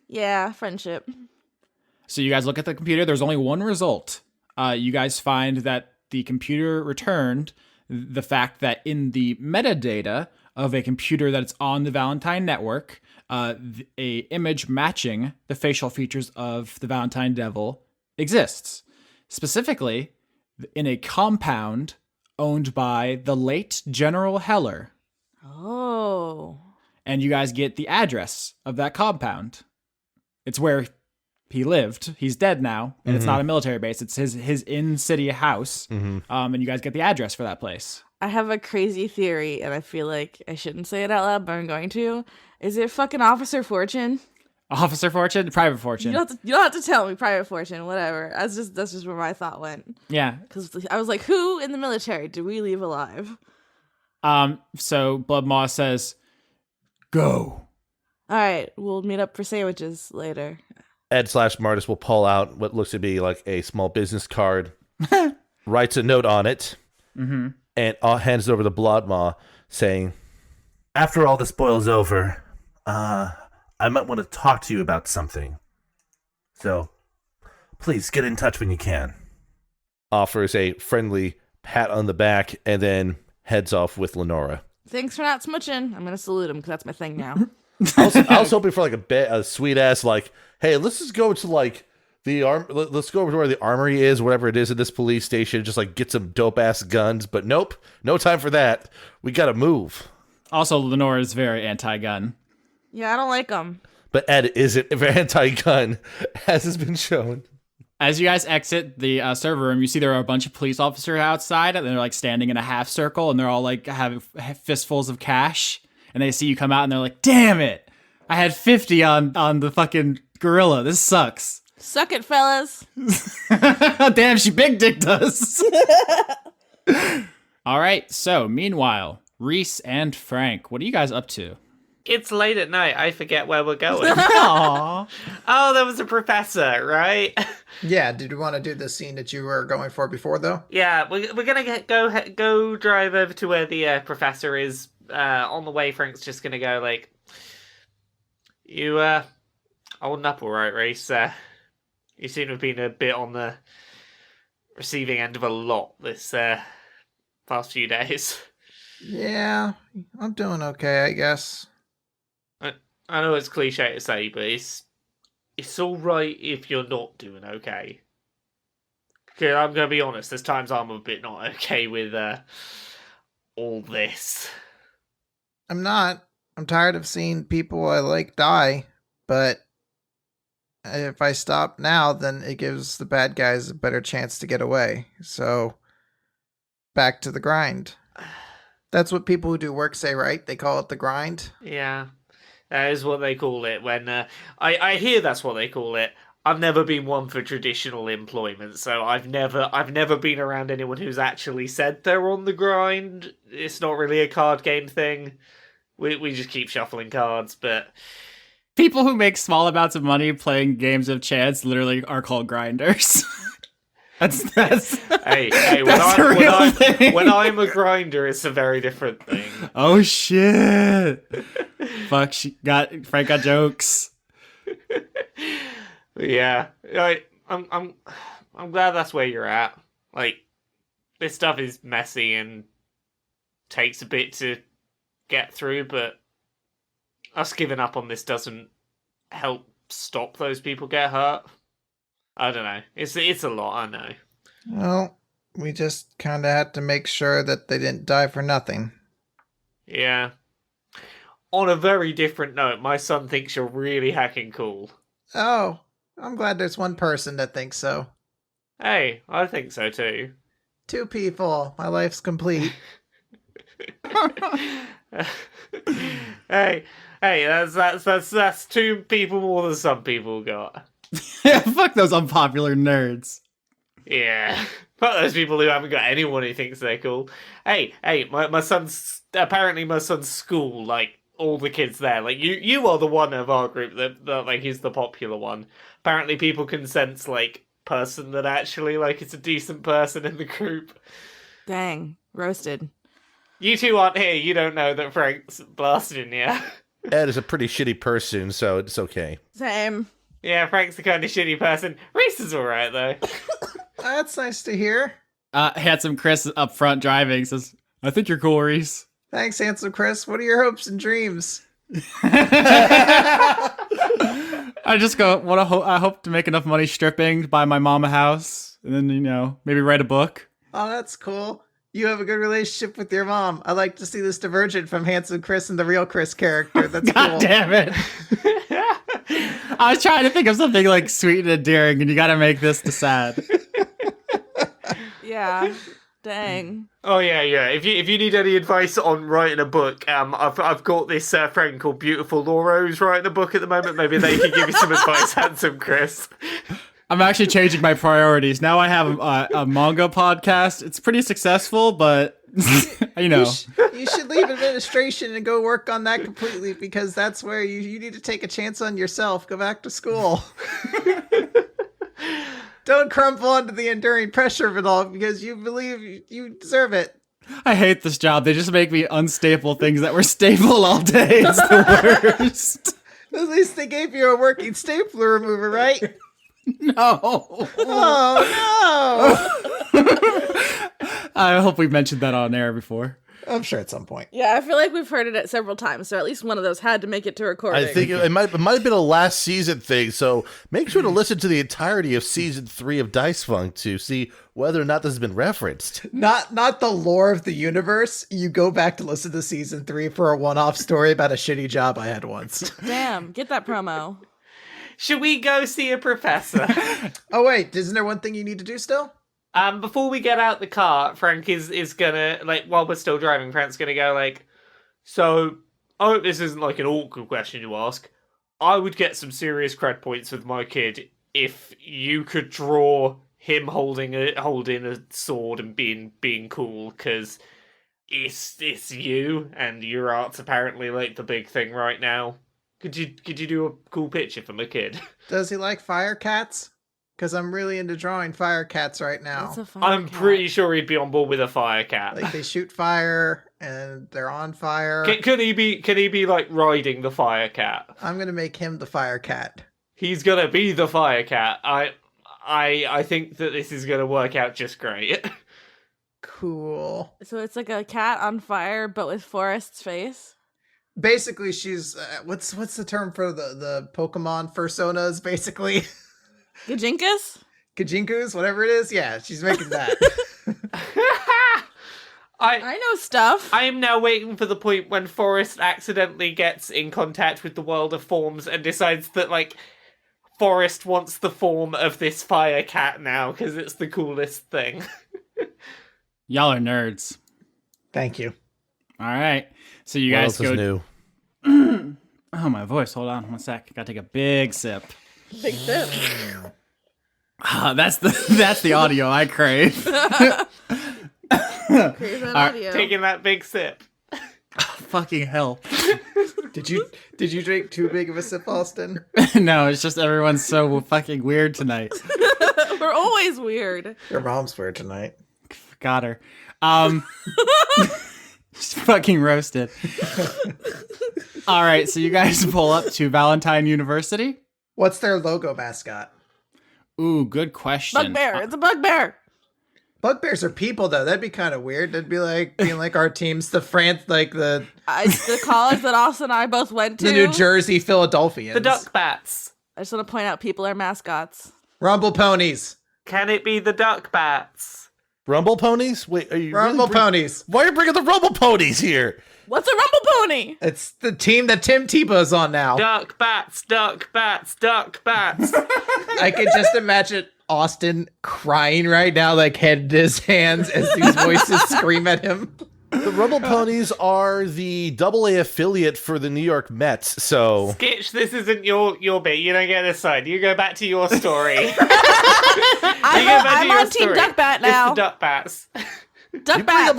Yeah, friendship. So you guys look at the computer. There's only one result. You guys find that the computer returned the fact that in the metadata of a computer that's on the Valentine network, a image matching the facial features of the Valentine Devil exists. Specifically, in a compound owned by the late General Heller. Oh. And you guys get the address of that compound. It's where he lived. He's dead now, and it's not a military base. It's his in-city house, and you guys get the address for that place. I have a crazy theory, and I feel like I shouldn't say it out loud, but I'm going to. Is it fucking Officer Fortune? Officer Fortune? Private Fortune. You don't have to tell me. Private Fortune, whatever. That's just where my thought went. Yeah. Because I was like, who in the military do we leave alive? So Bloodmaw says, go. All right, we'll meet up for sandwiches later. Ed/Martis will pull out what looks to be like a small business card, writes a note on it, and hands it over to Bloodmaw, saying, after all this boils over, I might want to talk to you about something. So, please get in touch when you can. Offers a friendly pat on the back and then heads off with Lenora. Thanks for not smooching. I'm going to salute him because that's my thing now. I was hoping for like a sweet ass like, hey, let's just go to like let's go over to where the armory is, whatever it is at this police station, just like get some dope ass guns. But nope, no time for that. We gotta move. Also, Lenora is very anti-gun. Yeah, I don't like them. But Ed isn't anti-gun, as has been shown. As you guys exit the server room, you see there are a bunch of police officers outside, and they're like standing in a half circle, and they're all like having fistfuls of cash. And they see you come out, and they're like, "Damn it! I had 50 on the fucking gorilla. This sucks." Suck it, fellas. Damn, she big dicked us. All right. So, meanwhile, Reese and Frank, what are you guys up to? It's late at night. I forget where we're going. Aww. Oh, there was a professor, right? Yeah, did you want to do the scene that you were going for before, though? Yeah, we're gonna go drive over to where the professor is. On the way, Frank's just gonna go like, "You holding up all right, Reese? You seem to have been a bit on the receiving end of a lot this past few days." Yeah, I'm doing okay, I guess. I know it's cliche to say, but it's all right if you're not doing okay. 'Cause I'm gonna be honest, there's times I'm a bit not okay with all this. I'm not. I'm tired of seeing people I like die, but if I stop now, then it gives the bad guys a better chance to get away. So, back to the grind. That's what people who do work say, right? They call it the grind. Yeah, that is what they call it. When I hear that's what they call it. I've never been one for traditional employment, so I've never been around anyone who's actually said they're on the grind. It's not really a card game thing. We just keep shuffling cards, but People who make small amounts of money playing games of chance literally are called grinders. that's hey, that's a real thing. when I'm a grinder, it's a very different thing. Oh shit! Fuck, Frank got jokes. Yeah, I'm glad that's where you're at. Like, this stuff is messy and takes a bit to get through, but us giving up on this doesn't help stop those people get hurt. I don't know. It's a lot, I know. Well, we just kind of had to make sure that they didn't die for nothing. Yeah. On a very different note, my son thinks you're really hacking cool. Oh, I'm glad there's one person that thinks so. Hey, I think so too. 2 people. My life's complete. hey, that's 2 people more than some people got. Fuck those unpopular nerds. Yeah, fuck those people who haven't got anyone who thinks they're cool. Hey, my son's school, like all the kids there, like you are the one of our group that like he's the popular one. Apparently, people can sense like person that actually like is a decent person in the group. Dang, roasted. You two aren't here. You don't know that Frank's blasting you. Ed is a pretty shitty person, so it's okay. Same. Yeah, Frank's the kind of shitty person. Reese is alright, though. That's nice to hear. Handsome Chris up front driving says, I think you're cool, Reese. Thanks, handsome Chris. What are your hopes and dreams? I just go, I hope to make enough money stripping to buy my mom a house, and then, maybe write a book. Oh, that's cool. You have a good relationship with your mom. I like to see this divergent from handsome Chris and the real Chris character. That's God cool. damn it. I was trying to think of something like sweet and endearing, and you gotta make this the sad. Yeah. Dang. Oh yeah. If you need any advice on writing a book, I've got this friend called Beautiful Laura who's writing a book at the moment. Maybe they can give you some advice, handsome Chris. I'm actually changing my priorities. Now I have a manga podcast. It's pretty successful, but You should leave administration and go work on that completely, because that's where you need to take a chance on yourself. Go back to school. Don't crumple under the enduring pressure of it all, because you believe you deserve it. I hate this job. They just make me unstable things that were stable all day. It's the worst. At least they gave you a working stapler remover, right? No. Oh, no. I hope we mentioned that on air before. I'm sure at some point. Yeah, I feel like we've heard it several times, so at least one of those had to make it to recording. I think it might have been a last season thing, so make sure to listen to the entirety of season 3 of Dice Funk to see whether or not this has been referenced. Not the lore of the universe. You go back to listen to season 3 for a one-off story about a shitty job I had once. Damn, get that promo. Should we go see a professor? Oh wait, isn't there one thing you need to do still? Before we get out the car, Frank is gonna, like, while we're still driving, Frank's gonna go, like, so, I hope this isn't, like, an awkward question to ask. I would get some serious cred points with my kid if you could draw him holding a sword and being cool, because it's you, and your art's apparently, like, the big thing right now. Could you do a cool picture for my kid? Does he like fire cats? Because I'm really into drawing fire cats right now. What's a fire I'm cat? pretty sure he'd be on board with a fire cat. Like they shoot fire and they're on fire. Can he be like riding the fire cat? I'm gonna make him the fire cat. He's gonna be the fire cat. I think that this is gonna work out just great. Cool. So it's like a cat on fire, but with Forrest's face? Basically, she's what's the term for the Pokemon personas? Basically, Gajinkas? Kajinkus, whatever it is. Yeah, she's making that. I know stuff. I am now waiting for the point when Forrest accidentally gets in contact with the world of forms and decides that, like, Forrest wants the form of this fire cat now because it's the coolest thing. Y'all are nerds. Thank you. All right. So you What guys else is go. new? Oh, my voice. Hold on 1 sec. Gotta take a big sip. Big sip. That's the audio I crave. Crazy audio. Taking that big sip. Fucking hell. Did you drink too big of a sip, Austin? No, it's just everyone's so fucking weird tonight. We're always weird. Your mom's weird tonight. Got her. Just fucking roasted. All right, so you guys pull up to Valentine University. What's their logo mascot? Ooh, good question. Bugbear. It's a bugbear. Bugbears are people, though. That'd be kind of weird. That'd be like being like our team's the The college that Austin and I both went to. the New Jersey Philadelphians. The duck bats. I just want to point out people are mascots. Rumble ponies. Can it be the duck bats? Rumble ponies? Wait, are you Rumble really ponies. Why are you bringing the rumble ponies here? What's a rumble pony? It's the team that Tim Tebow's on now. Duck bats, duck bats, duck bats. I can just imagine Austin crying right now, like head in his hands as these voices scream at him. The Rumble Ponies are the AA affiliate for the New York Mets, so... Skitch, this isn't your bit. You don't get a side. You go back to your story. I'm on Team Duckbat now. It's the duck bats. You bring up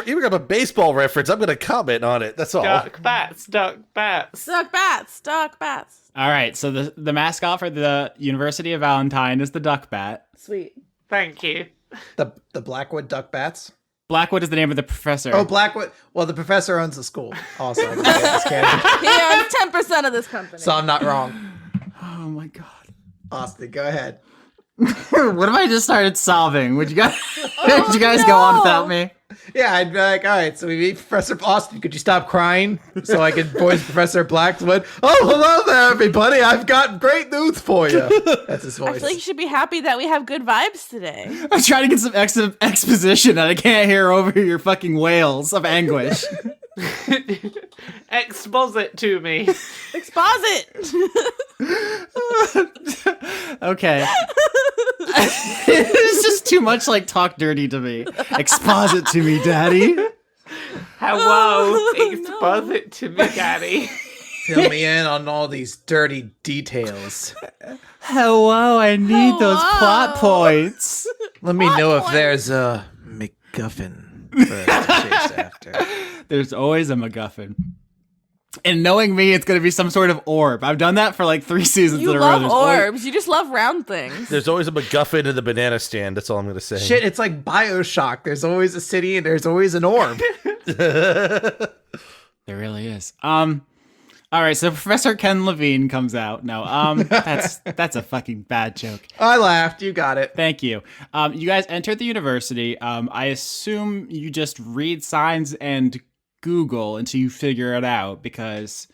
you bring up a baseball reference, I'm going to comment on it, that's all. Duck bats, duck bats. Duck bats. Duck bats. All right, so the mascot for the University of Valentine is the duck bat. Sweet. Thank you. The Blackwood Duck Bats. Blackwood is the name of the professor. Oh, Blackwood. Well, the professor owns the school. Also, I can say this canon. He owns 10% of this company. So I'm not wrong. Oh my god. Austin, go ahead. What if I just started sobbing? Would you guys go on without me? Yeah, I'd be like, all right, so we meet Professor Austin. Could you stop crying so I could voice Professor Blackwood? Oh, hello there, everybody. I've got great news for you. That's his I voice. feel like you should be happy that we have good vibes today. I'm trying to get some exposition and I can't hear over your fucking wails of anguish. Exposit to me. Exposit. Okay. It's just too much like talk dirty to me. Exposit to me, daddy. Hello. Oh, Exposit to me, daddy. Fill me in on all these dirty details. Hello, I need those plot points. Let me know if there's a MacGuffin for us to chase after. There's always a MacGuffin. And knowing me, it's going to be some sort of orb. I've done that for like 3 seasons You in a row. love There's always- orbs. You just love round things. There's always a MacGuffin in the banana stand, that's all I'm going to say. Shit, it's like Bioshock. There's always a city and there's always an orb. There really is. All right, so Professor Ken Levine comes out. No, that's a fucking bad joke. I laughed. You got it. Thank you. You guys entered the university. I assume you just read signs and Google until you figure it out, because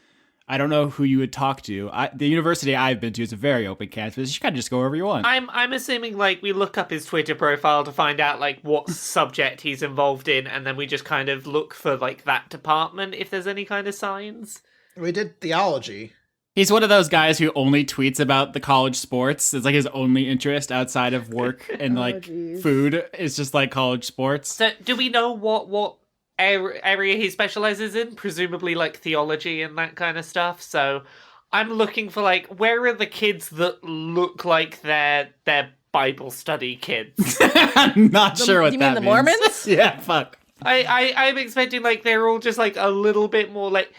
I don't know who you would talk to. The university I've been to is a very open campus. You kind of just go wherever you want. I'm assuming like we look up his Twitter profile to find out like what subject he's involved in, and then we just kind of look for like that department if there's any kind of signs. We did theology. He's one of those guys who only tweets about the college sports. It's like his only interest outside of work and like geez. food is just like college sports. So do we know what area he specializes in? Presumably like theology and that kind of stuff. So I'm looking for like, where are the kids that look like they're Bible study kids? I'm not sure what you that mean the means. Mormons? Yeah, fuck. I'm expecting like they're all just like a little bit more like,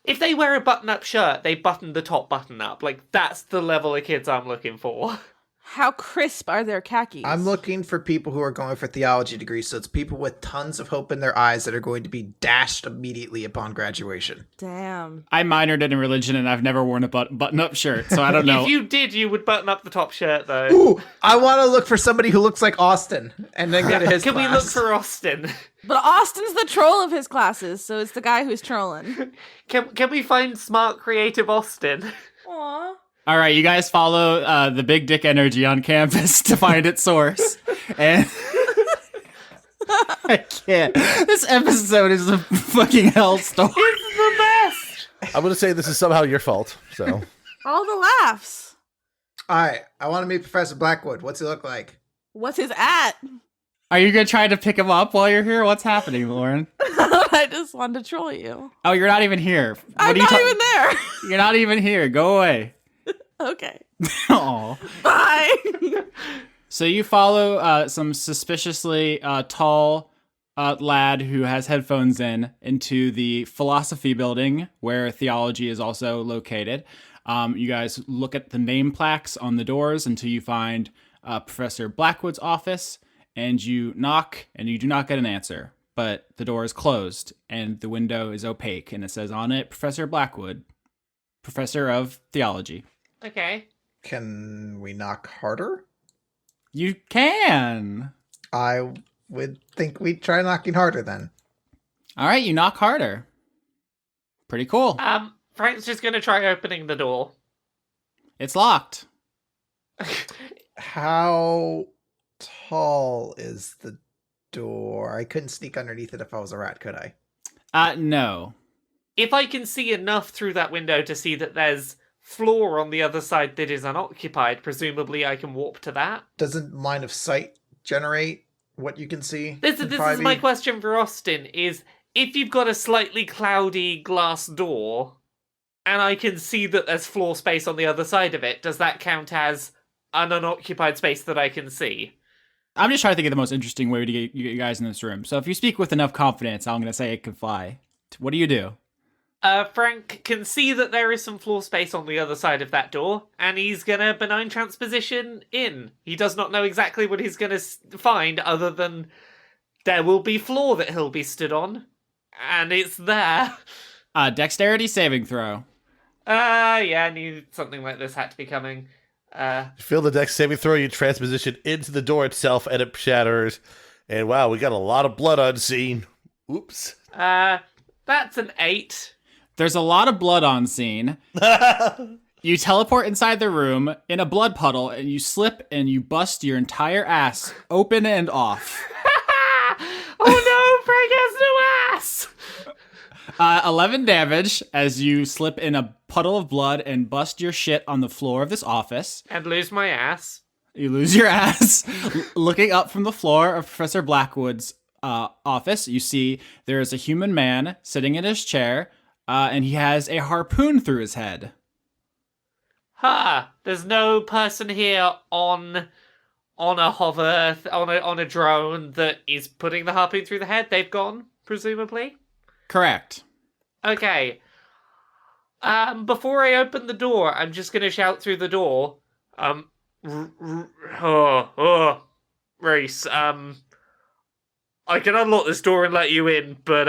if they wear a button-up shirt, they button the top button up. Like, that's the level of kids I'm looking for. How crisp are their khakis? I'm looking for people who are going for theology degrees, so it's people with tons of hope in their eyes that are going to be dashed immediately upon graduation. Damn. I minored in religion and I've never worn a button-up shirt, so I don't know. If you did, you would button up the top shirt, though. Ooh, I want to look for somebody who looks like Austin, and then go to his Can we class. look for Austin? But Austin's the troll of his classes, so it's the guy who's trolling. Can we find smart, creative Austin? Aww. All right, you guys follow the big dick energy on campus to find its source. And I can't. This episode is a fucking hellstorm. It's the best! I'm going to say this is somehow your fault, so... All the laughs. Alright, I want to meet Professor Blackwood. What's he look like? What's his at? Are you gonna try to pick him up while you're here? What's happening, Lauren? I just wanted to troll you. Oh, you're not even here. I'm not even there. You're not even here. Go away. Okay. Oh. Bye. So you follow some suspiciously tall lad who has headphones into the philosophy building where theology is also located. You guys look at the name plaques on the doors until you find Professor Blackwood's office, and you knock, and you do not get an answer. But the door is closed, and the window is opaque, and it says on it, Professor Blackwood, Professor of Theology. Okay. Can we knock harder? You can. I would think we'd try knocking harder then. All right, you knock harder. Pretty cool. Frank's just gonna try opening the door. It's locked. How tall is the door? I couldn't sneak underneath it if I was a rat, could I? No. If I can see enough through that window to see that there's floor on the other side that is unoccupied, presumably I can warp to that. Doesn't line of sight generate what you can see? This is my question for Austin, is if you've got a slightly cloudy glass door, and I can see that there's floor space on the other side of it, does that count as an unoccupied space that I can see? I'm just trying to think of the most interesting way to get you guys in this room. So if you speak with enough confidence, I'm going to say it can fly. What do you do? Frank can see that there is some floor space on the other side of that door, and he's gonna benign transposition in. He does not know exactly what he's gonna find, other than there will be floor that he'll be stood on, and it's there. Dexterity saving throw. Yeah, I knew something like this had to be coming. You feel the dex saving throw, you transposition into the door itself, and it shatters. And wow, we got a lot of blood on scene. Oops. That's an 8. There's a lot of blood on scene. You teleport inside the room in a blood puddle, and you slip and you bust your entire ass open and off. Oh no, Frank has no ass! 11 damage as you slip in a puddle of blood and bust your shit on the floor of this office. And lose my ass. You lose your ass. Looking up from the floor of Professor Blackwood's office, you see there is a human man sitting in his chair, and he has a harpoon through his head. There's no person here on a hover, on a drone that is putting the harpoon through the head. They've gone, presumably. Correct. Okay. Before I open the door, I'm just gonna shout through the door. Reese, I can unlock this door and let you in, but,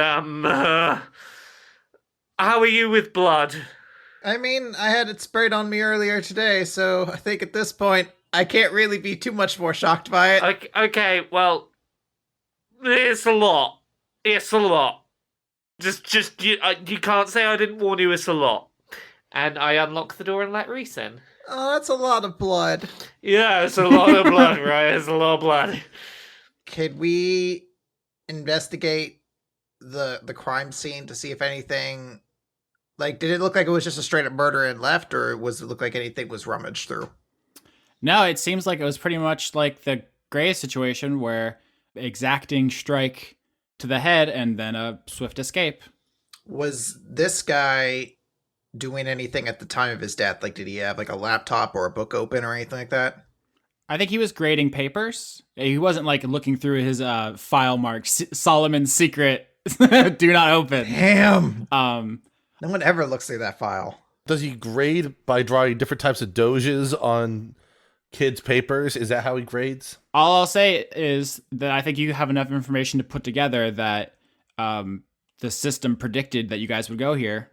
how are you with blood? I mean, I had it sprayed on me earlier today, so I think at this point, I can't really be too much more shocked by it. Okay, well, it's a lot. It's a lot. Just you can't say I didn't warn you, it's a lot. And I unlock the door and let Reese in. Oh, that's a lot of blood. Yeah, it's a lot of blood, right? It's a lot of blood. Could we investigate the crime scene to see if anything... Like, did it look like it was just a straight-up murder and left, or was it look like anything was rummaged through? No, it seems like it was pretty much like the Gray situation where exacting strike to the head and then a swift escape. Was this guy doing anything at the time of his death? Like, did he have, like, a laptop or a book open or anything like that? I think he was grading papers. He wasn't, like, looking through his file marks. Solomon's secret, do not open. Damn! No one ever looks through that file. Does he grade by drawing different types of doges on kids' papers? Is that how he grades? All I'll say is that I think you have enough information to put together that the system predicted that you guys would go here.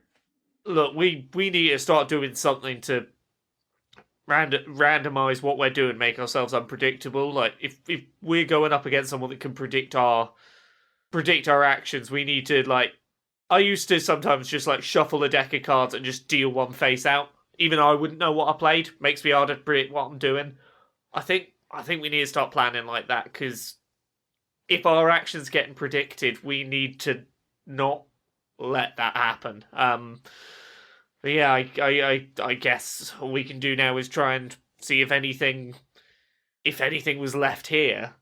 Look, we need to start doing something to randomize what we're doing, make ourselves unpredictable. Like, if we're going up against someone that can predict our actions, we need to, like... I used to sometimes just, like, shuffle a deck of cards and just deal one face out. Even though I wouldn't know what I played. Makes me harder to predict what I'm doing. I think we need to start planning like that, because if our actions getting predicted, we need to not let that happen. But yeah, I guess all we can do now is try and see if anything was left here.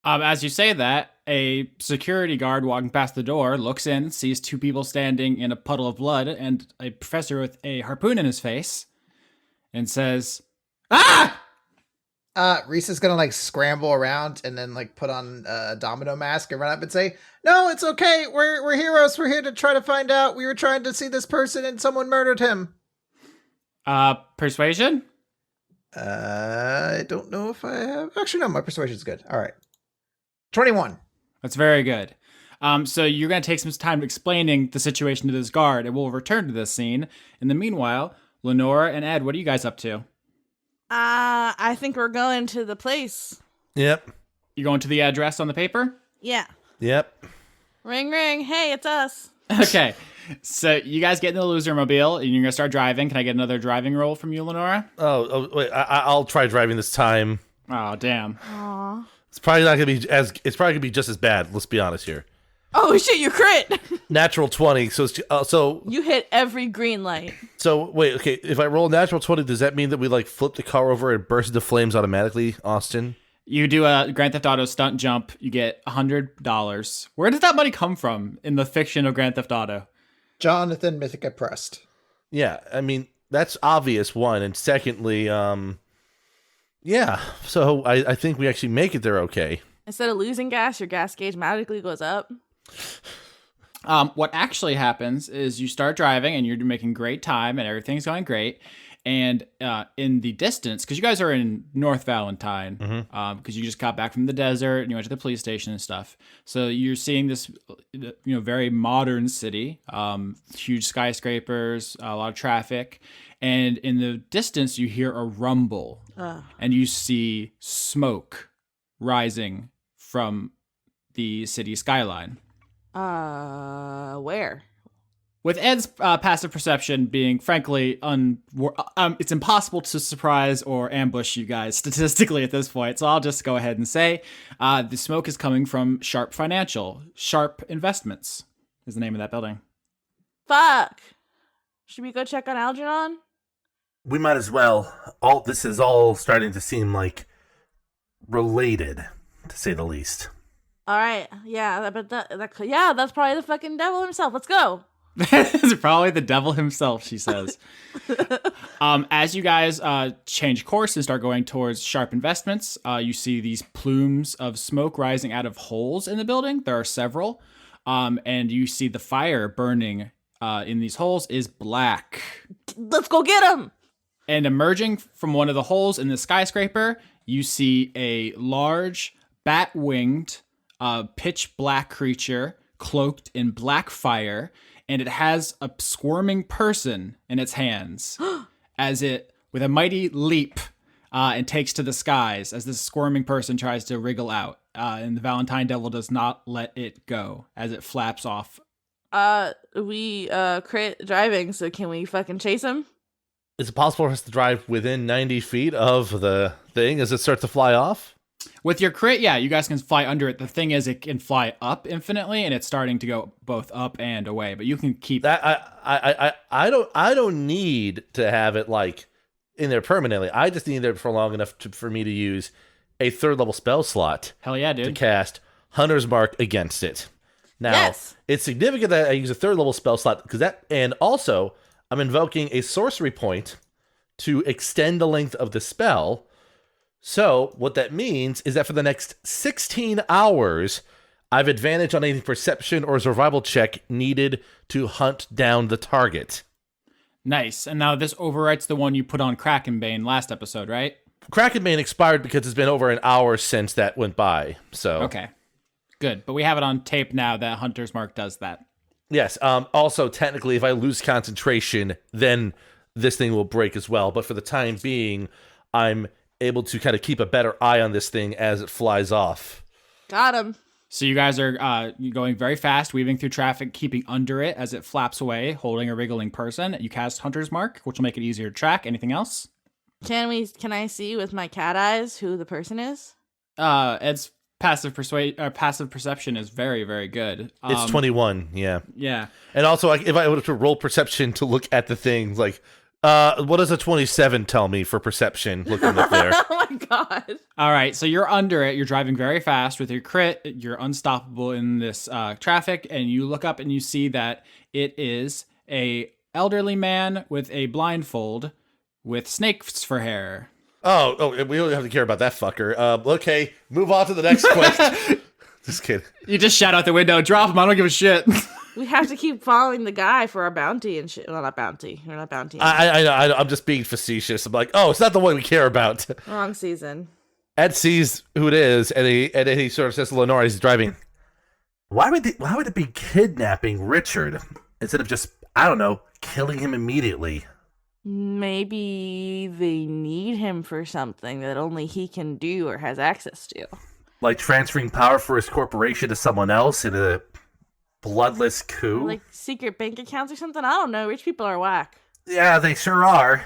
As you say that, a security guard walking past the door looks in, sees two people standing in a puddle of blood and a professor with a harpoon in his face, and says, "Ah!" Reese is gonna like scramble around and then like put on a domino mask and run up and say, "No, it's okay. We're heroes. We're here to try to find out. We were trying to see this person and someone murdered him." Persuasion? I don't know if I have. Actually, no, my persuasion's good. All right. 21. That's very good. So you're going to take some time explaining the situation to this guard, and we'll return to this scene. In the meanwhile, Lenora and Ed, what are you guys up to? I think we're going to the place. Yep. You going to the address on the paper? Yeah. Yep. Ring, ring. Hey, it's us. Okay. So you guys get in the loser mobile, and you're going to start driving. Can I get another driving roll from you, Lenora? Oh wait. I'll try driving this time. Oh, damn. Aw. It's probably not gonna be It's probably gonna be just as bad. Let's be honest here. Oh shit! You crit. Natural 20. So You hit every green light. So wait. Okay. If I roll natural 20, does that mean that we like flip the car over and burst into flames automatically, Austin? You do a Grand Theft Auto stunt jump. You get $100. Where does that money come from in the fiction of Grand Theft Auto? Jonathan Mythica Prest. Yeah. I mean, that's obvious. One, and secondly, yeah. So I think we actually make it there. Okay. Instead of losing gas, your gas gauge magically goes up. What actually happens is you start driving and you're making great time and everything's going great. And in the distance, because you guys are in North Valentine, because you just got back from the desert and you went to the police station and stuff. So you're seeing this, very modern city, huge skyscrapers, a lot of traffic. And in the distance, you hear a rumble and you see smoke rising from the city skyline. Where? With Ed's passive perception being, frankly, it's impossible to surprise or ambush you guys statistically at this point. So I'll just go ahead and say the smoke is coming from Sharp Financial. Sharp Investments is the name of that building. Fuck. Should we go check on Algernon? We might as well. This is all starting to seem like related, to say the least. All right. Yeah, but that's probably the fucking devil himself. Let's go. It's probably the devil himself, she says. As you guys change course and start going towards Sharp Investments, you see these plumes of smoke rising out of holes in the building. There are several. And you see the fire burning in these holes is black. Let's go get him. And emerging from one of the holes in the skyscraper, you see a large, bat-winged, pitch black creature cloaked in black fire, and it has a squirming person in its hands as it, with a mighty leap, and takes to the skies as this squirming person tries to wriggle out. And the Valentine Devil does not let it go as it flaps off. We crit driving, so can we fucking chase him? Is it possible for us to drive within 90 feet of the thing as it starts to fly off? With your crit, yeah, you guys can fly under it. The thing is, it can fly up infinitely, and it's starting to go both up and away. But you can keep that. I don't need to have it like in there permanently. I just need it there for long enough for me to use a 3rd level spell slot. Hell yeah, dude! To cast Hunter's Mark against it. Now, yes. It's significant that I use a 3rd level spell slot because that, and also I'm invoking a sorcery point to extend the length of the spell. So what that means is that for the next 16 hours, I have advantage on any perception or survival check needed to hunt down the target. Nice. And now this overwrites the one you put on Krakenbane last episode, right? Krakenbane expired because it's been over an hour since that went by. So okay, good. But we have it on tape now that Hunter's Mark does that. Yes. Also, technically, if I lose concentration, then this thing will break as well. But for the time being, I'm able to kind of keep a better eye on this thing as it flies off. Got him. So you guys are going very fast, weaving through traffic, keeping under it as it flaps away, holding a wriggling person. You cast Hunter's Mark, which will make it easier to track. Anything else? Can I see with my cat eyes who the person is? Ed's passive perception is very, very good. It's 21, yeah. Yeah. And also, like, if I were to roll perception to look at the thing, like, What does a 27 tell me for perception looking up there? Oh my god. All right, so you're under it. You're driving very fast with your crit. You're unstoppable in this traffic, and you look up and you see that it is a elderly man with a blindfold with snakes for hair. Oh, we don't have to care about that fucker. Okay, move on to the next question. Just kidding. You just shout out the window, drop him. I don't give a shit. We have to keep following the guy for our bounty and shit. Well, not bounty. We're not bounty. I'm just being facetious. I'm like, oh, it's not the one we care about. Wrong season. Ed sees who it is, and then he sort of says to Lenora, he's driving. Why would it be kidnapping Richard instead of just, I don't know, killing him immediately? Maybe they need him for something that only he can do or has access to. Like transferring power for his corporation to someone else in a bloodless coup? Like secret bank accounts or something? I don't know. Rich people are whack. Yeah, they sure are.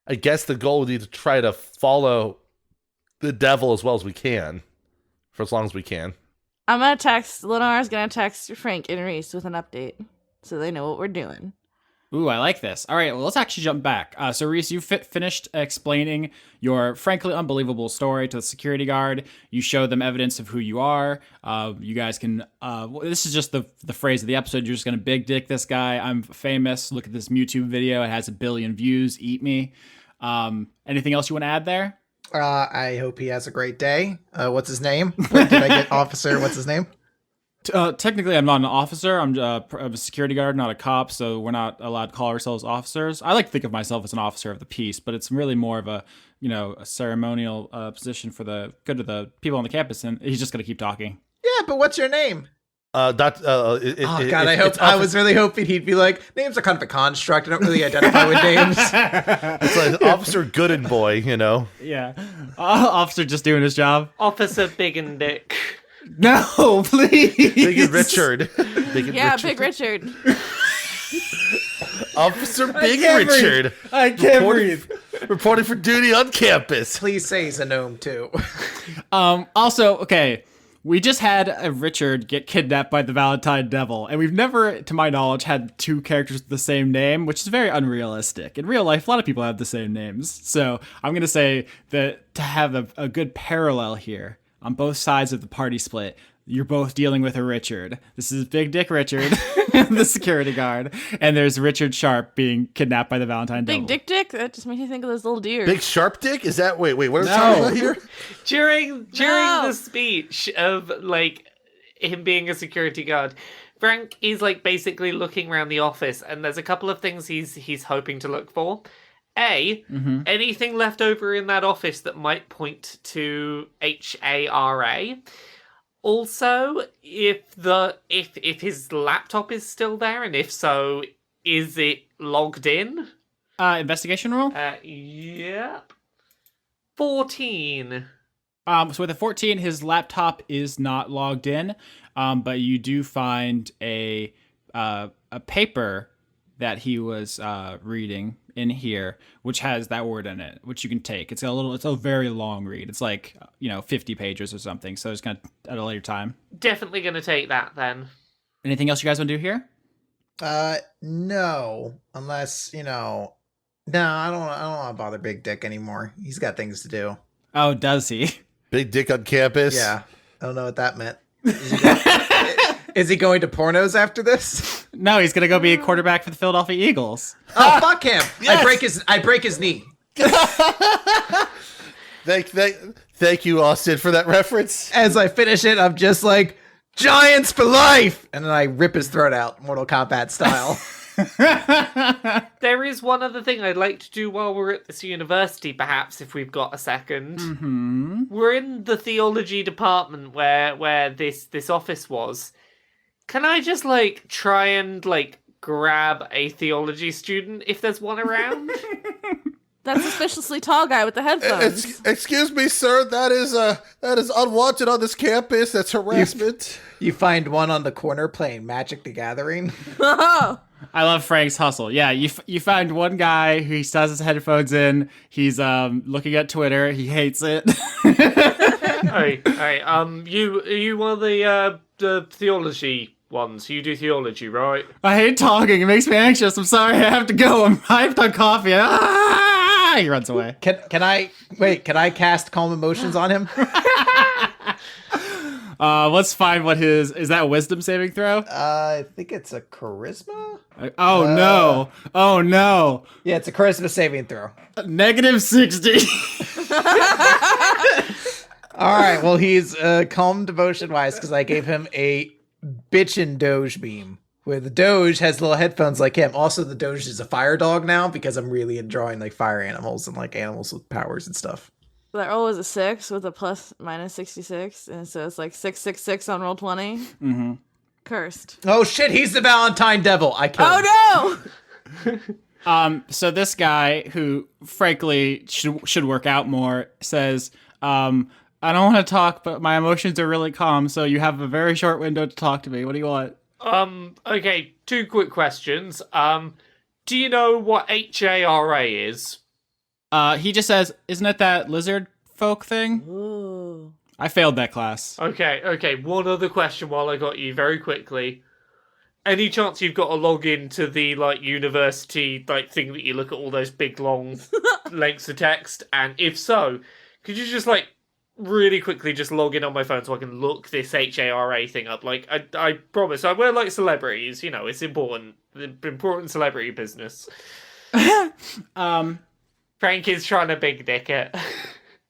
I guess the goal would be to try to follow the devil as well as we can. For as long as we can. I'm going to text, Lenora's going to text Frank and Reese with an update so they know what we're doing. Ooh, I like this. All right, well, let's actually jump back. So, Reese, you finished explaining your frankly unbelievable story to the security guard. You showed them evidence of who you are. You guys can... this is just the phrase of the episode. You're just going to big dick this guy. I'm famous. Look at this YouTube video. It has 1 billion views. Eat me. Anything else you want to add there? I hope he has a great day. What's his name? Wait, did I get officer? What's his name? Technically, I'm not an officer. I'm a security guard, not a cop, so we're not allowed to call ourselves officers. I like to think of myself as an officer of the peace, but it's really more of a ceremonial position for the good of the people on the campus, and he's just going to keep talking. Yeah, but what's your name? God, I was really hoping he'd be like, names are kind of a construct. I don't really identify with names. It's like Officer Good and Boy, Yeah. Officer just doing his job. Officer Big and Dick. No, please. Big and Richard. Big Richard. Officer Big Richard. I can't breathe. Reporting for duty on campus. Please say he's a gnome, too. Also, okay, we just had a Richard get kidnapped by the Valentine devil, and we've never, to my knowledge, had 2 characters with the same name, which is very unrealistic. In real life, a lot of people have the same names. So I'm going to say that to have a good parallel here, on both sides of the party split, you're both dealing with a Richard. This is Big Dick Richard, the security guard, and there's Richard Sharp being kidnapped by the Valentine devil. Big Dick? That just makes me think of those little deer. Big Sharp Dick? Is that wait? What are we talking about here? During the speech of him being a security guard, Frank is basically looking around the office, and there's a couple of things he's hoping to look for. Anything left over in that office that might point to HARA. Also, if his laptop is still there, and if so, is it logged in? Investigation roll? Yep. 14. So with a 14, his laptop is not logged in, but you do find a paper that he was reading in here, which has that word in it, which you can take. It's a very long read. It's 50 pages or something. So it's gonna at a later time. Definitely gonna take that then. Anything else you guys want to do here? No, unless no, I don't want to bother Big Dick anymore. He's got things to do. Oh, does he? Big Dick on campus. Yeah, I don't know what that meant. Is he going to pornos after this? No, he's gonna go be a quarterback for the Philadelphia Eagles. Oh, fuck him! Yes! I break his knee. Thank you, Austin, for that reference. As I finish it, I'm just like, Giants for life! And then I rip his throat out, Mortal Kombat style. There is one other thing I'd like to do while we're at this university, perhaps, if we've got a second. Mm-hmm. We're in the theology department where this office was. Can I just try and grab a theology student if there's one around? That suspiciously tall guy with the headphones. Excuse me, sir. That is unwanted on this campus. That's harassment. You find one on the corner playing Magic the Gathering. Oh. I love Frank's hustle. Yeah, you find one guy who still has his headphones in. He's looking at Twitter. He hates it. Hey, you one of the theology ones. You do theology, right? I hate talking. It makes me anxious. I'm sorry. I have to go. I'm hyped on coffee. Ah! He runs away. Can I cast calm emotions on him? Let's find what is that a wisdom saving throw? I think it's a charisma. Oh no. Oh no. Yeah, it's a charisma saving throw. -60. All right, well, he's calm devotion wise because I gave him a bitchin' Doge beam where the Doge has little headphones like him. Also, the Doge is a fire dog now because I'm really enjoying like fire animals and like animals with powers and stuff. That roll was a 6 with a +/-66, and so it's like 666 on roll 20. Mm-hmm. Cursed. Oh shit, he's the Valentine devil. I killed him. Oh no! So this guy, who frankly should work out more, says, I don't want to talk, but my emotions are really calm, so you have a very short window to talk to me. What do you want? Okay, 2 quick questions. Do you know what HARA is? He just says, isn't it that lizard folk thing? Ooh. I failed that class. Okay, one other question while I got you, very quickly. Any chance you've got to log into the, like, university, like, thing that you look at all those big, long lengths of text? And if so, could you just, like, really quickly just log in on my phone so I can look this HARA thing up? Like, I promise, we're like celebrities, you know, it's important. Important celebrity business. Frank is trying to big dick it.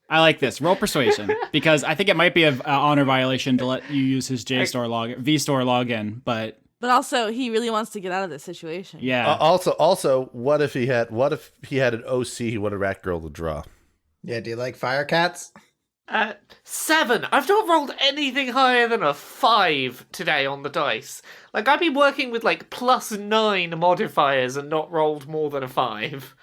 I like this. Roll persuasion, because I think it might be an honor violation to let you use his VStore login, but also, he really wants to get out of this situation. yeah. Also, what if he had an OC he wanted Ratgirl to draw? Yeah, do you like fire cats? 7. I've not rolled anything higher than a 5 today on the dice. Like, I've been working with, like, +9 modifiers and not rolled more than a 5.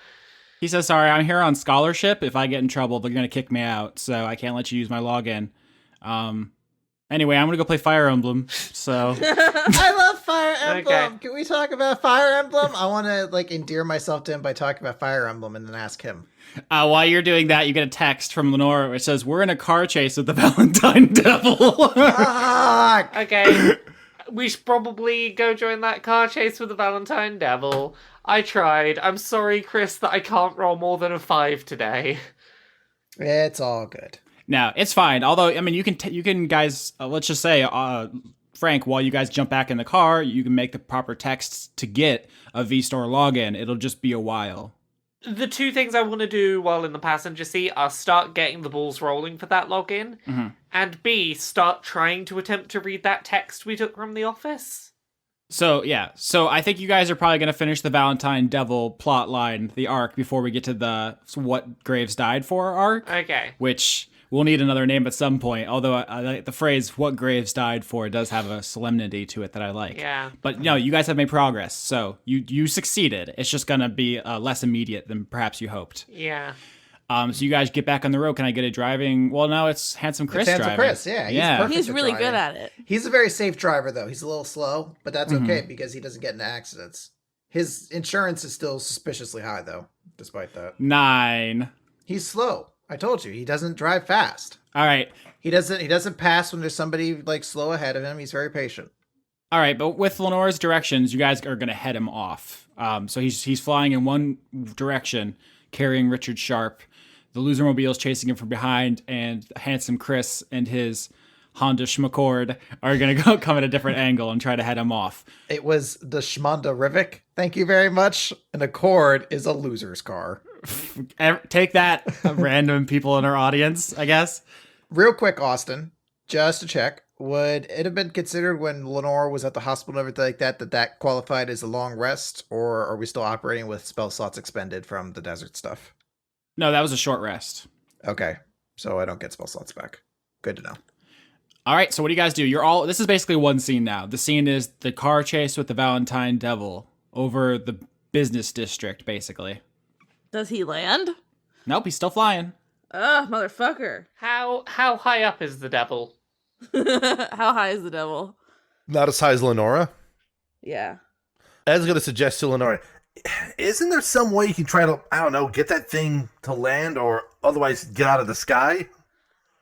He says, sorry, I'm here on scholarship. If I get in trouble, they're going to kick me out, so I can't let you use my login. Anyway, I'm going to go play Fire Emblem, so... I love Fire Emblem. Okay. Can we talk about Fire Emblem? I want to like endear myself to him by talking about Fire Emblem and then ask him. While you're doing that, you get a text from Lenora which says, we're in a car chase with the Valentine devil. Fuck! Okay, we should probably go join that car chase with the Valentine devil. I tried. I'm sorry, Chris, that I can't roll more than a 5 today. It's all good. No, it's fine. Although, I mean, you can guys, let's just say, Frank, while you guys jump back in the car, you can make the proper texts to get a VStore login. It'll just be a while. The 2 things I want to do while in the passenger seat are start getting the balls rolling for that login, and B, start trying to attempt to read that text we took from the office. So, yeah. So, I think you guys are probably going to finish the Valentine Devil plot line, the arc, before we get to the What Graves Died For arc. Okay. Which we'll need another name at some point. Although I like the phrase "What Graves Died For" does have a solemnity to it that I like. Yeah. But no, you guys have made progress, so you succeeded. It's just gonna be less immediate than perhaps you hoped. Yeah. So you guys get back on the road. Can I get a driving? Well, now it's Handsome Chris It's driving. Chris, yeah. Perfect He's at really driving. good at it. He's a very safe driver, though. He's a little slow, but that's okay because he doesn't get into accidents. His insurance is still suspiciously high, though, despite that. 9. He's slow. I told you, he doesn't drive fast. All right. He doesn't pass when there's somebody like slow ahead of him. He's very patient. All right, but with Lenora's directions, you guys are going to head him off. So he's flying in one direction, carrying Richard Sharp. The Losermobile's chasing him from behind, and Handsome Chris and his Honda Schmacord are going to come at a different angle and try to head him off. It was the Schmonda Rivik. Thank you very much. An Accord is a loser's car. Take that, random people in our audience, I guess. Real quick, Austin, just to check, would it have been considered when Lenore was at the hospital and everything like that qualified as a long rest, or are we still operating with spell slots expended from the desert stuff? No, that was a short rest. Okay, so I don't get spell slots back. Good to know. All right, so what do you guys do? This is basically one scene now. The scene is the car chase with the Valentine Devil over the business district, basically. Does he land? Nope, he's still flying. Ugh, motherfucker. How high up is the devil? How high is the devil? Not as high as Lenora. Yeah. I was going to suggest to Lenora, isn't there some way you can try to, I don't know, get that thing to land or otherwise get out of the sky?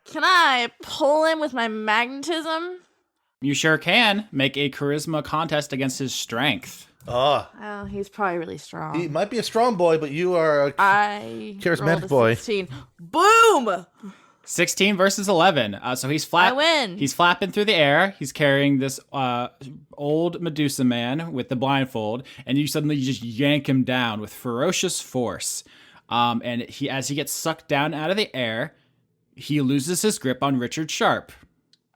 Can I pull him with my magnetism? You sure can. Make a charisma contest against his strength. Oh, Oh, he's probably really strong. he might be a strong boy, but you are a I charismatic rolled a boy. 16. Boom! 16 versus 11. So he's flat. I win. He's flapping through the air. He's carrying this old Medusa man with the blindfold, and you suddenly just yank him down with ferocious force. And as he gets sucked down out of the air, he loses his grip on Richard Sharp.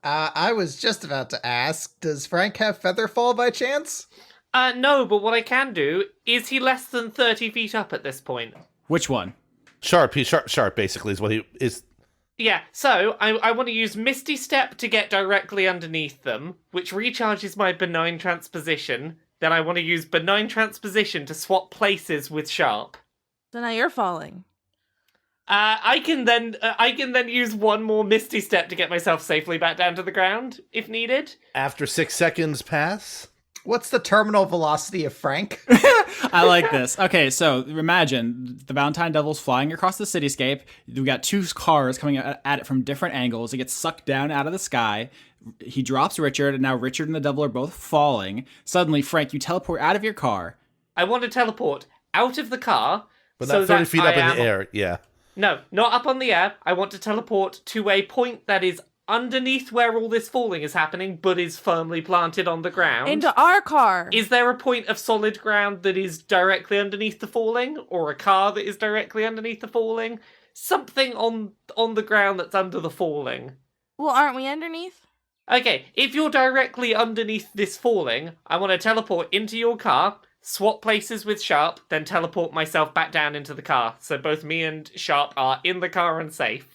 I was just about to ask, does Frank have Featherfall by chance? No, but what I can do is he less than 30 feet up at this point. Which one? Sharp. He's sharp. Basically, is what he is. Yeah, so I want to use Misty Step to get directly underneath them, which recharges my Benign Transposition. Then I want to use Benign Transposition to swap places with Sharp. So now you're falling. I can then use one more Misty Step to get myself safely back down to the ground, if needed. After 6 seconds pass. What's the terminal velocity of Frank? I like this. Okay, so imagine the Valentine Devil's flying across the cityscape. We got two cars coming at it from different angles. It gets sucked down out of the sky. He drops Richard, and now Richard and the Devil are both falling. Suddenly, Frank, you teleport out of your car. I want to teleport out of the car. But so not 30 that feet I up in am- the air. Yeah. No, not up on the air. I want to teleport to a point that is underneath where all this falling is happening, but is firmly planted on the ground. Into our car. Is there a point of solid ground that is directly underneath the falling? Or a car that is directly underneath the falling? Something on the ground that's under the falling. Well, aren't we underneath? Okay, if you're directly underneath this falling, I want to teleport into your car, swap places with Sharp, then teleport myself back down into the car. So both me and Sharp are in the car and safe.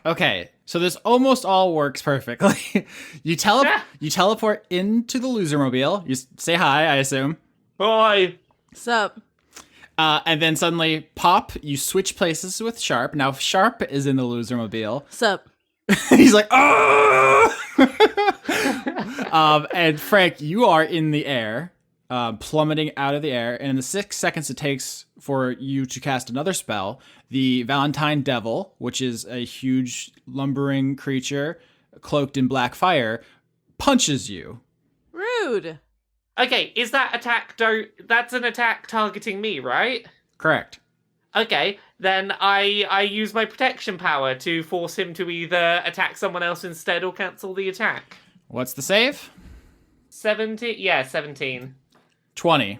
Okay, so this almost all works perfectly. you teleport into the Losermobile. You say hi, I assume. Bye! Sup? And then suddenly, pop, you switch places with Sharp. Now Sharp is in the Losermobile. Sup? He's like, oh! And Frank, you are in the air, plummeting out of the air. And in the 6 seconds it takes for you to cast another spell, the Valentine Devil, which is a huge lumbering creature cloaked in black fire, punches you. Rude. Okay, is that attack that's an attack targeting me, right? Correct. Okay, then I use my protection power to force him to either attack someone else instead or cancel the attack. What's the save? 17? Yeah, 17. 20.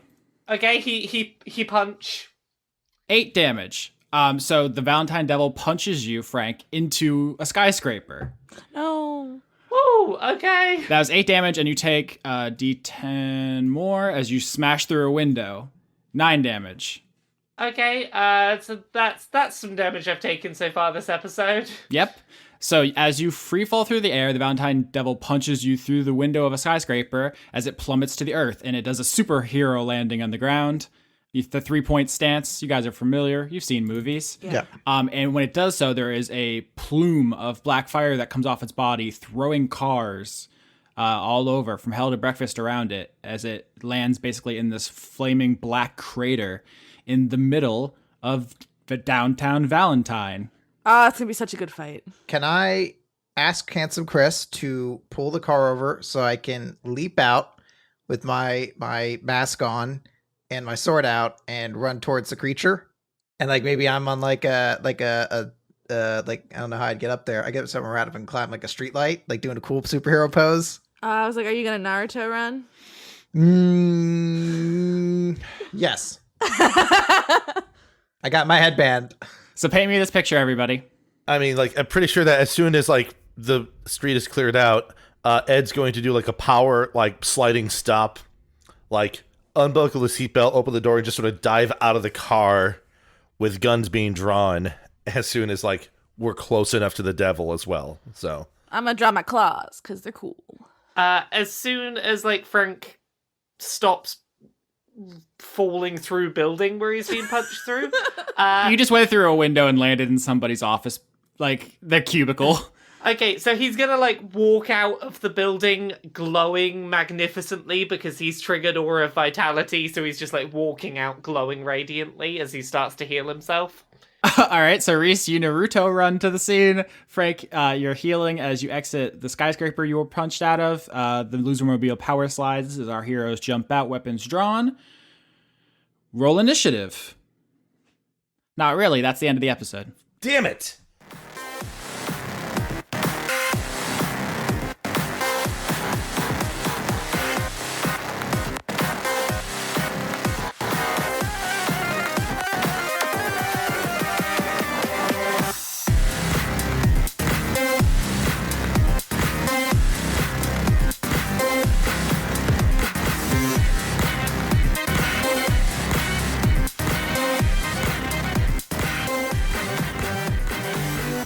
Okay, he punch. 8 damage. So the Valentine Devil punches you, Frank, into a skyscraper. No. Woo, okay. That was 8 damage, and you take D10 more as you smash through a window. 9 damage. Okay, so that's some damage I've taken so far this episode. Yep. So as you free fall through the air, the Valentine Devil punches you through the window of a skyscraper as it plummets to the earth, and it does a superhero landing on the ground. The 3-point stance, you guys are familiar. You've seen movies. Yeah. And when it does so, there is a plume of black fire that comes off its body, throwing cars all over from hell to breakfast around it as it lands basically in this flaming black crater in the middle of the downtown Valentine. Ah, it's gonna be such a good fight. Can I ask Handsome Chris to pull the car over so I can leap out with my mask on and my sword out and run towards the creature? And like maybe I'm on like I don't know how I'd get up there. I get somewhere out of and climb like a street light, like doing a cool superhero pose. I was like, are you gonna Naruto run? Yes. I got my headband. So paint me this picture, everybody. I mean, like, I'm pretty sure that as soon as like the street is cleared out, Ed's going to do like a power like sliding stop, like unbuckle the seatbelt, open the door, and just sort of dive out of the car with guns being drawn as soon as like we're close enough to the devil as well. So I'm gonna draw my claws because they're cool. As soon as like Frank stops falling through building where he's being punched through, You just went through a window and landed in somebody's office, like their cubicle. okay, so he's gonna like walk out of the building glowing magnificently because he's triggered Aura of Vitality, so he's just like walking out glowing radiantly as he starts to heal himself. All right, so Reese, you Naruto run to the scene. Frank, you're healing as you exit the skyscraper you were punched out of. The Losermobile power slides as our heroes jump out, weapons drawn. Roll initiative. Not really, that's the end of the episode. Damn it!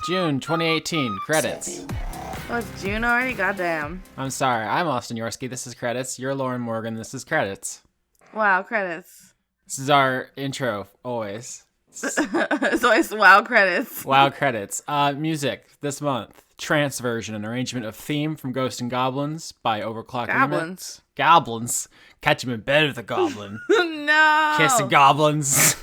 June 2018, credits. Oh, it's June already? Goddamn. I'm sorry, I'm Austin Yorsky, this is credits. You're Lauren Morgan, this is credits. Wow, credits. This is our intro, always. It's always wow credits. Wow, credits. Music this month. Trance version, an arrangement of theme from Ghosts and Goblins by Overclock Goblins. Remix. Goblins. Catch him in bed with a goblin. No. Kissing goblins.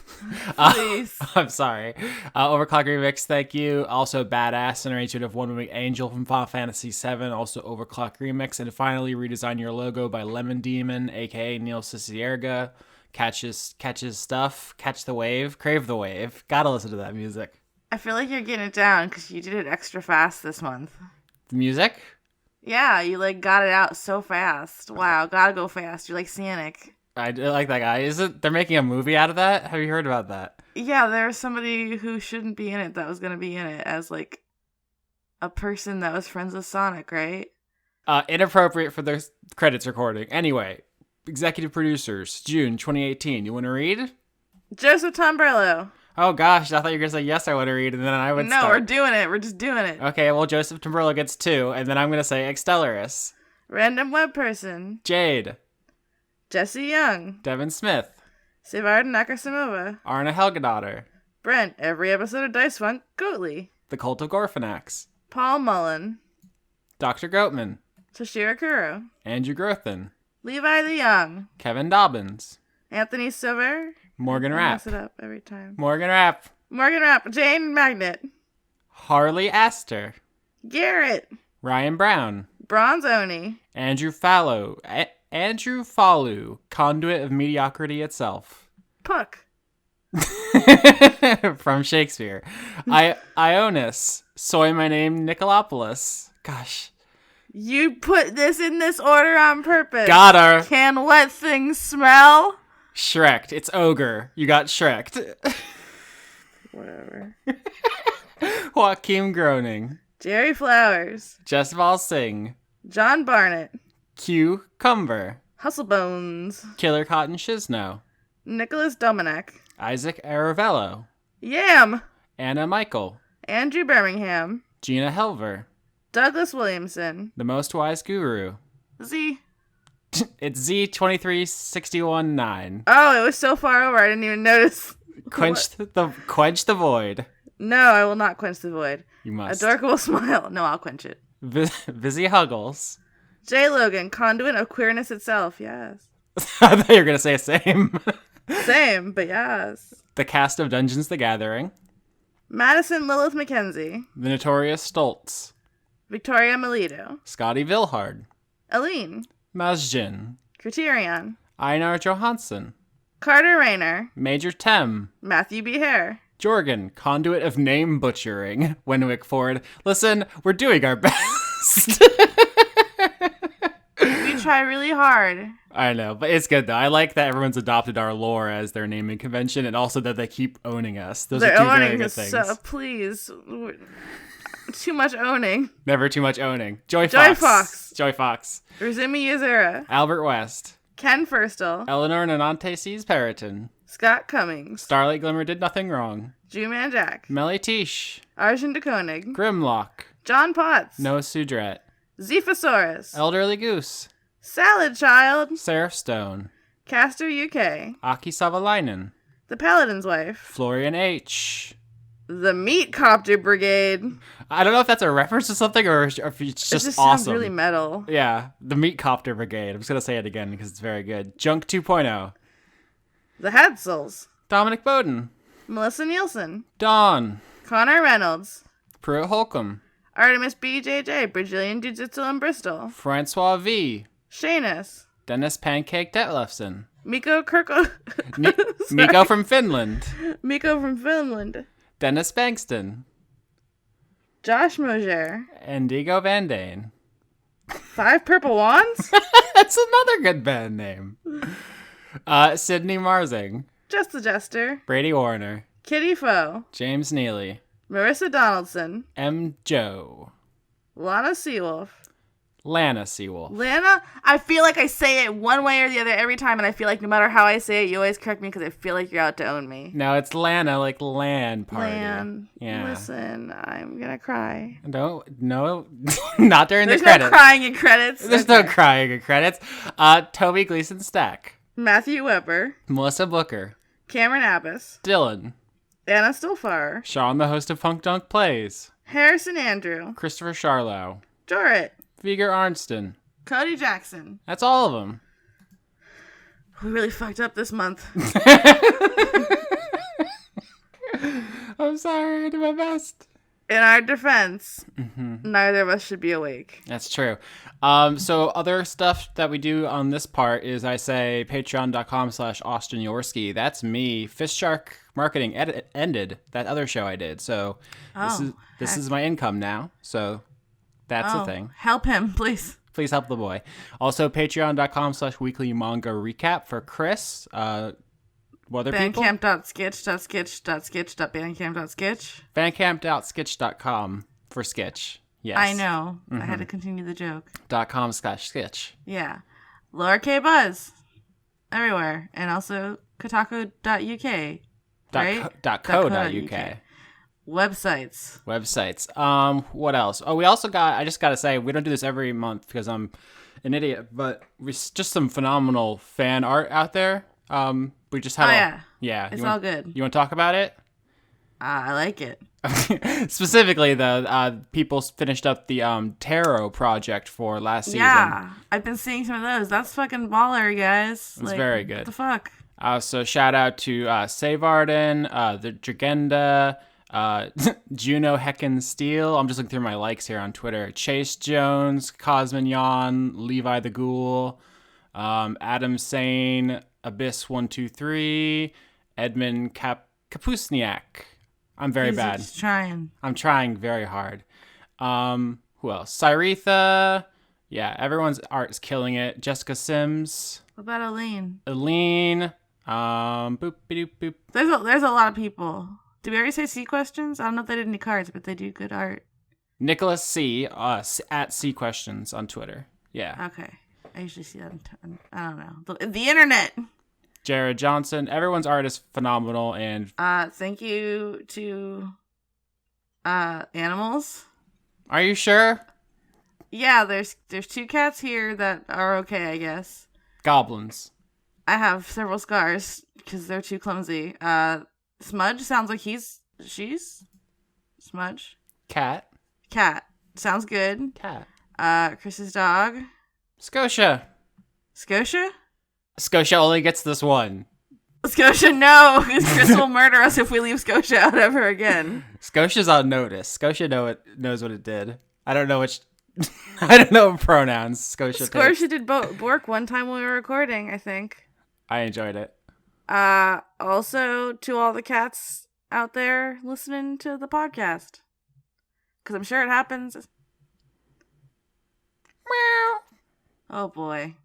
Please. I'm sorry. Overclock Remix, thank you. Also Badass, an arrangement of One Winged Angel from Final Fantasy VII. Also Overclock Remix. And finally, Redesign Your Logo by Lemon Demon, a.k.a. Neil Cicierga. Catches stuff. Catch the wave. Crave the wave. Gotta listen to that music. I feel like you're getting it down because you did it extra fast this month. The music? Yeah, you like got it out so fast. Wow, gotta go fast. You're like Sonic. I like that guy. They're making a movie out of that? Have you heard about that? Yeah, there's somebody who shouldn't be in it that was gonna be in it as like a person that was friends with Sonic, right? Inappropriate for the credits recording. Anyway, executive producers, June 2018. You want to read? Joseph Tombrello. Oh gosh, I thought you were gonna say yes. I want to read, and then I would No, start. we're doing it. We're just doing it. Okay, well, Joseph Tombrello gets 2, and then I'm gonna say Extellaris, Random web person. Jade, Jesse Young. Devin Smith, Sivarda Nakasamova. Arna Helgadottir, Brent. Every episode of Dice Funk. Goatley. The Cult of Gorfanax, Paul Mullen. Dr. Goatman, Toshiro Kuro. Andrew Grothin, Levi the Young. Kevin Dobbins, Anthony Silver. Morgan I Rapp, mess it up every time. Morgan Rapp, Morgan Rapp. Jane Magnet. Harley Astor, Garrett. Ryan Brown, Bronze Oni. Andrew Fallow, Andrew Fallu, conduit of mediocrity itself. Puck. From Shakespeare. Ionis, soy my name Nicolopoulos. Gosh. You put this in this order on purpose. Got her. Can wet things smell? Shrek. It's ogre. You got Shrek'd. Whatever. Joaquin Groening. Jerry Flowers. Jessval Singh. John Barnett. Q Cumber. Hustlebones. Killer Cotton Shizno. Nicholas Domenech. Isaac Aravello. Yam. Anna Michael. Andrew Birmingham. Gina Helver. Douglas Williamson. The Most Wise Guru. Z. It's Z23619. Oh, it was so far over I didn't even notice. Quench the void. No, I will not quench the void. You must. A dork will smile. No, I'll quench it. Vizzy Huggles. J. Logan, conduit of queerness itself. Yes. I thought you were gonna say same. Same, but yes. The cast of Dungeons the Gathering. Madison Lilith McKenzie. The Notorious Stoltz. Victoria Melito. Scotty Vilhard. Aline. Mazjin. Criterion. Einar Johansson. Carter Rayner. Major Tem. Matthew B. Hare. Jorgen, conduit of name butchering. Wenwick Ford. Listen, we're doing our best. We try really hard. I know, but it's good though. I like that everyone's adopted our lore as their naming convention, and also that they keep owning us. Those They're are two very owning good us, things. so please. Too much owning. Never too much owning. Joy Joy Fox. Fox. Joy Fox. Razumi Yazura. Albert West. Ken Firstel. Eleanor Nanante sees Periton. Scott Cummings. Starlight Glimmer did nothing wrong. Jew-Man Jack. Melly Tish. Arjun de Koenig. Grimlock. John Potts. Noah Sudret. Zephosaurus. Elderly Goose. Salad Child. Seraph Stone. Castor UK. Aki Savalainen. The Paladin's Wife. Florian H. The Meat Copter Brigade. I don't know if that's a reference to something or if it's It just just awesome. sounds really metal. Yeah, the Meat Copter Brigade. I'm just going to say it again because it's very good. Junk 2.0. The Hadsels. Dominic Bowden. Melissa Nielsen, Dawn. Connor Reynolds, Pruitt Holcomb. Artemis BJJ, Brazilian Jiu-Jitsu in Bristol, Francois V. Shanus, Dennis Pancake Detlefsen. Miko Kirko, Miko from Finland. Miko from Finland, Dennis Bankston. Josh Mosier, Indigo Van Dane. 5 Purple Wands, That's another good band name. Sydney Marzing. Just the Jester, Brady Warner. Kitty Foe, James Neely. Marissa Donaldson, M. Joe. Lana Seawolf. Lana Seawolf. Lana, I feel like I say it one way or the other every time, and I feel like no matter how I say it, you always correct me because I feel like you're out to own me. No, it's Lana, like LAN party. Lan, Yeah. listen, I'm gonna cry. No, not during There's the no credits. crying in credits. There's no crying in credits. Toby Gleason Stack. Matthew Weber, Melissa Booker. Cameron Abbas, Dylan. Anna Stillfar, Sean, the host of Punk Dunk Plays. Harrison Andrew, Christopher Charlo. Jorrit, Viger Arnston. Cody Jackson. That's all of them. We really fucked up this month. I'm sorry, I did my best. In our defense, neither of us should be awake. That's true. So other stuff that we do on this part is I say patreon.com/Austin Yorsky. That's me. Fish Shark Marketing ended that other show I did. So this is my income now. So that's the thing. Help him, please. Please help the boy. Also patreon.com/weekly manga recap for Chris. What other people? Bandcamp.sketch.sketch.bandcamp.sketch. Bandcamp.sketch.com for sketch. Yes. I know. I had to continue the joke. .com/sketch. Yeah. Lower K Buzz. Everywhere. And also Kotaku.uk. Right? .co.uk. Websites. What else? Oh, we also got, I just got to say, we don't do this every month because I'm an idiot, but we just some phenomenal fan art out there. We just had It's all good. You want to talk about it? I like it. Specifically, the people finished up the Tarot project for last season. Yeah, I've been seeing some of those. That's fucking baller, guys. It's very good. What the fuck? So shout out to Save Arden, the Dragenda, Juno Heckin Steele. I'm just looking through my likes here on Twitter. Chase Jones, Cosmignon, Levi the Ghoul, Adam Sane, Abyss123, Edmund Kapusniak. I'm very bad. He's trying. I'm trying very hard. Who else? Cyretha. Yeah, everyone's art is killing it. Jessica Sims. What about Aline? Aline. Boop, doop, boop. There's a lot of people. Did we already say C questions? I don't know if they did any cards, but they do good art. Nicholas C. At C Questions on Twitter. Yeah. Okay. I usually see that I don't know. The internet. Jared Johnson. Everyone's art is phenomenal, and thank you to animals. are you sure? Yeah, there's 2 cats here that are okay, I guess. Goblins. I have several scars because they're too clumsy. Smudge sounds like she's Smudge. Cat. Sounds good. Cat. Chris's dog. Scotia. Scotia only gets this one. Scotia, no, because Chris will murder us if we leave Scotia out ever again. Scotia's on notice. Scotia knows what it did. I don't know which. I don't know pronouns Scotia takes. Did Bork one time when we were recording, I think. I enjoyed it. Also to all the cats out there listening to the podcast, because I'm sure it happens. Meow. Oh boy.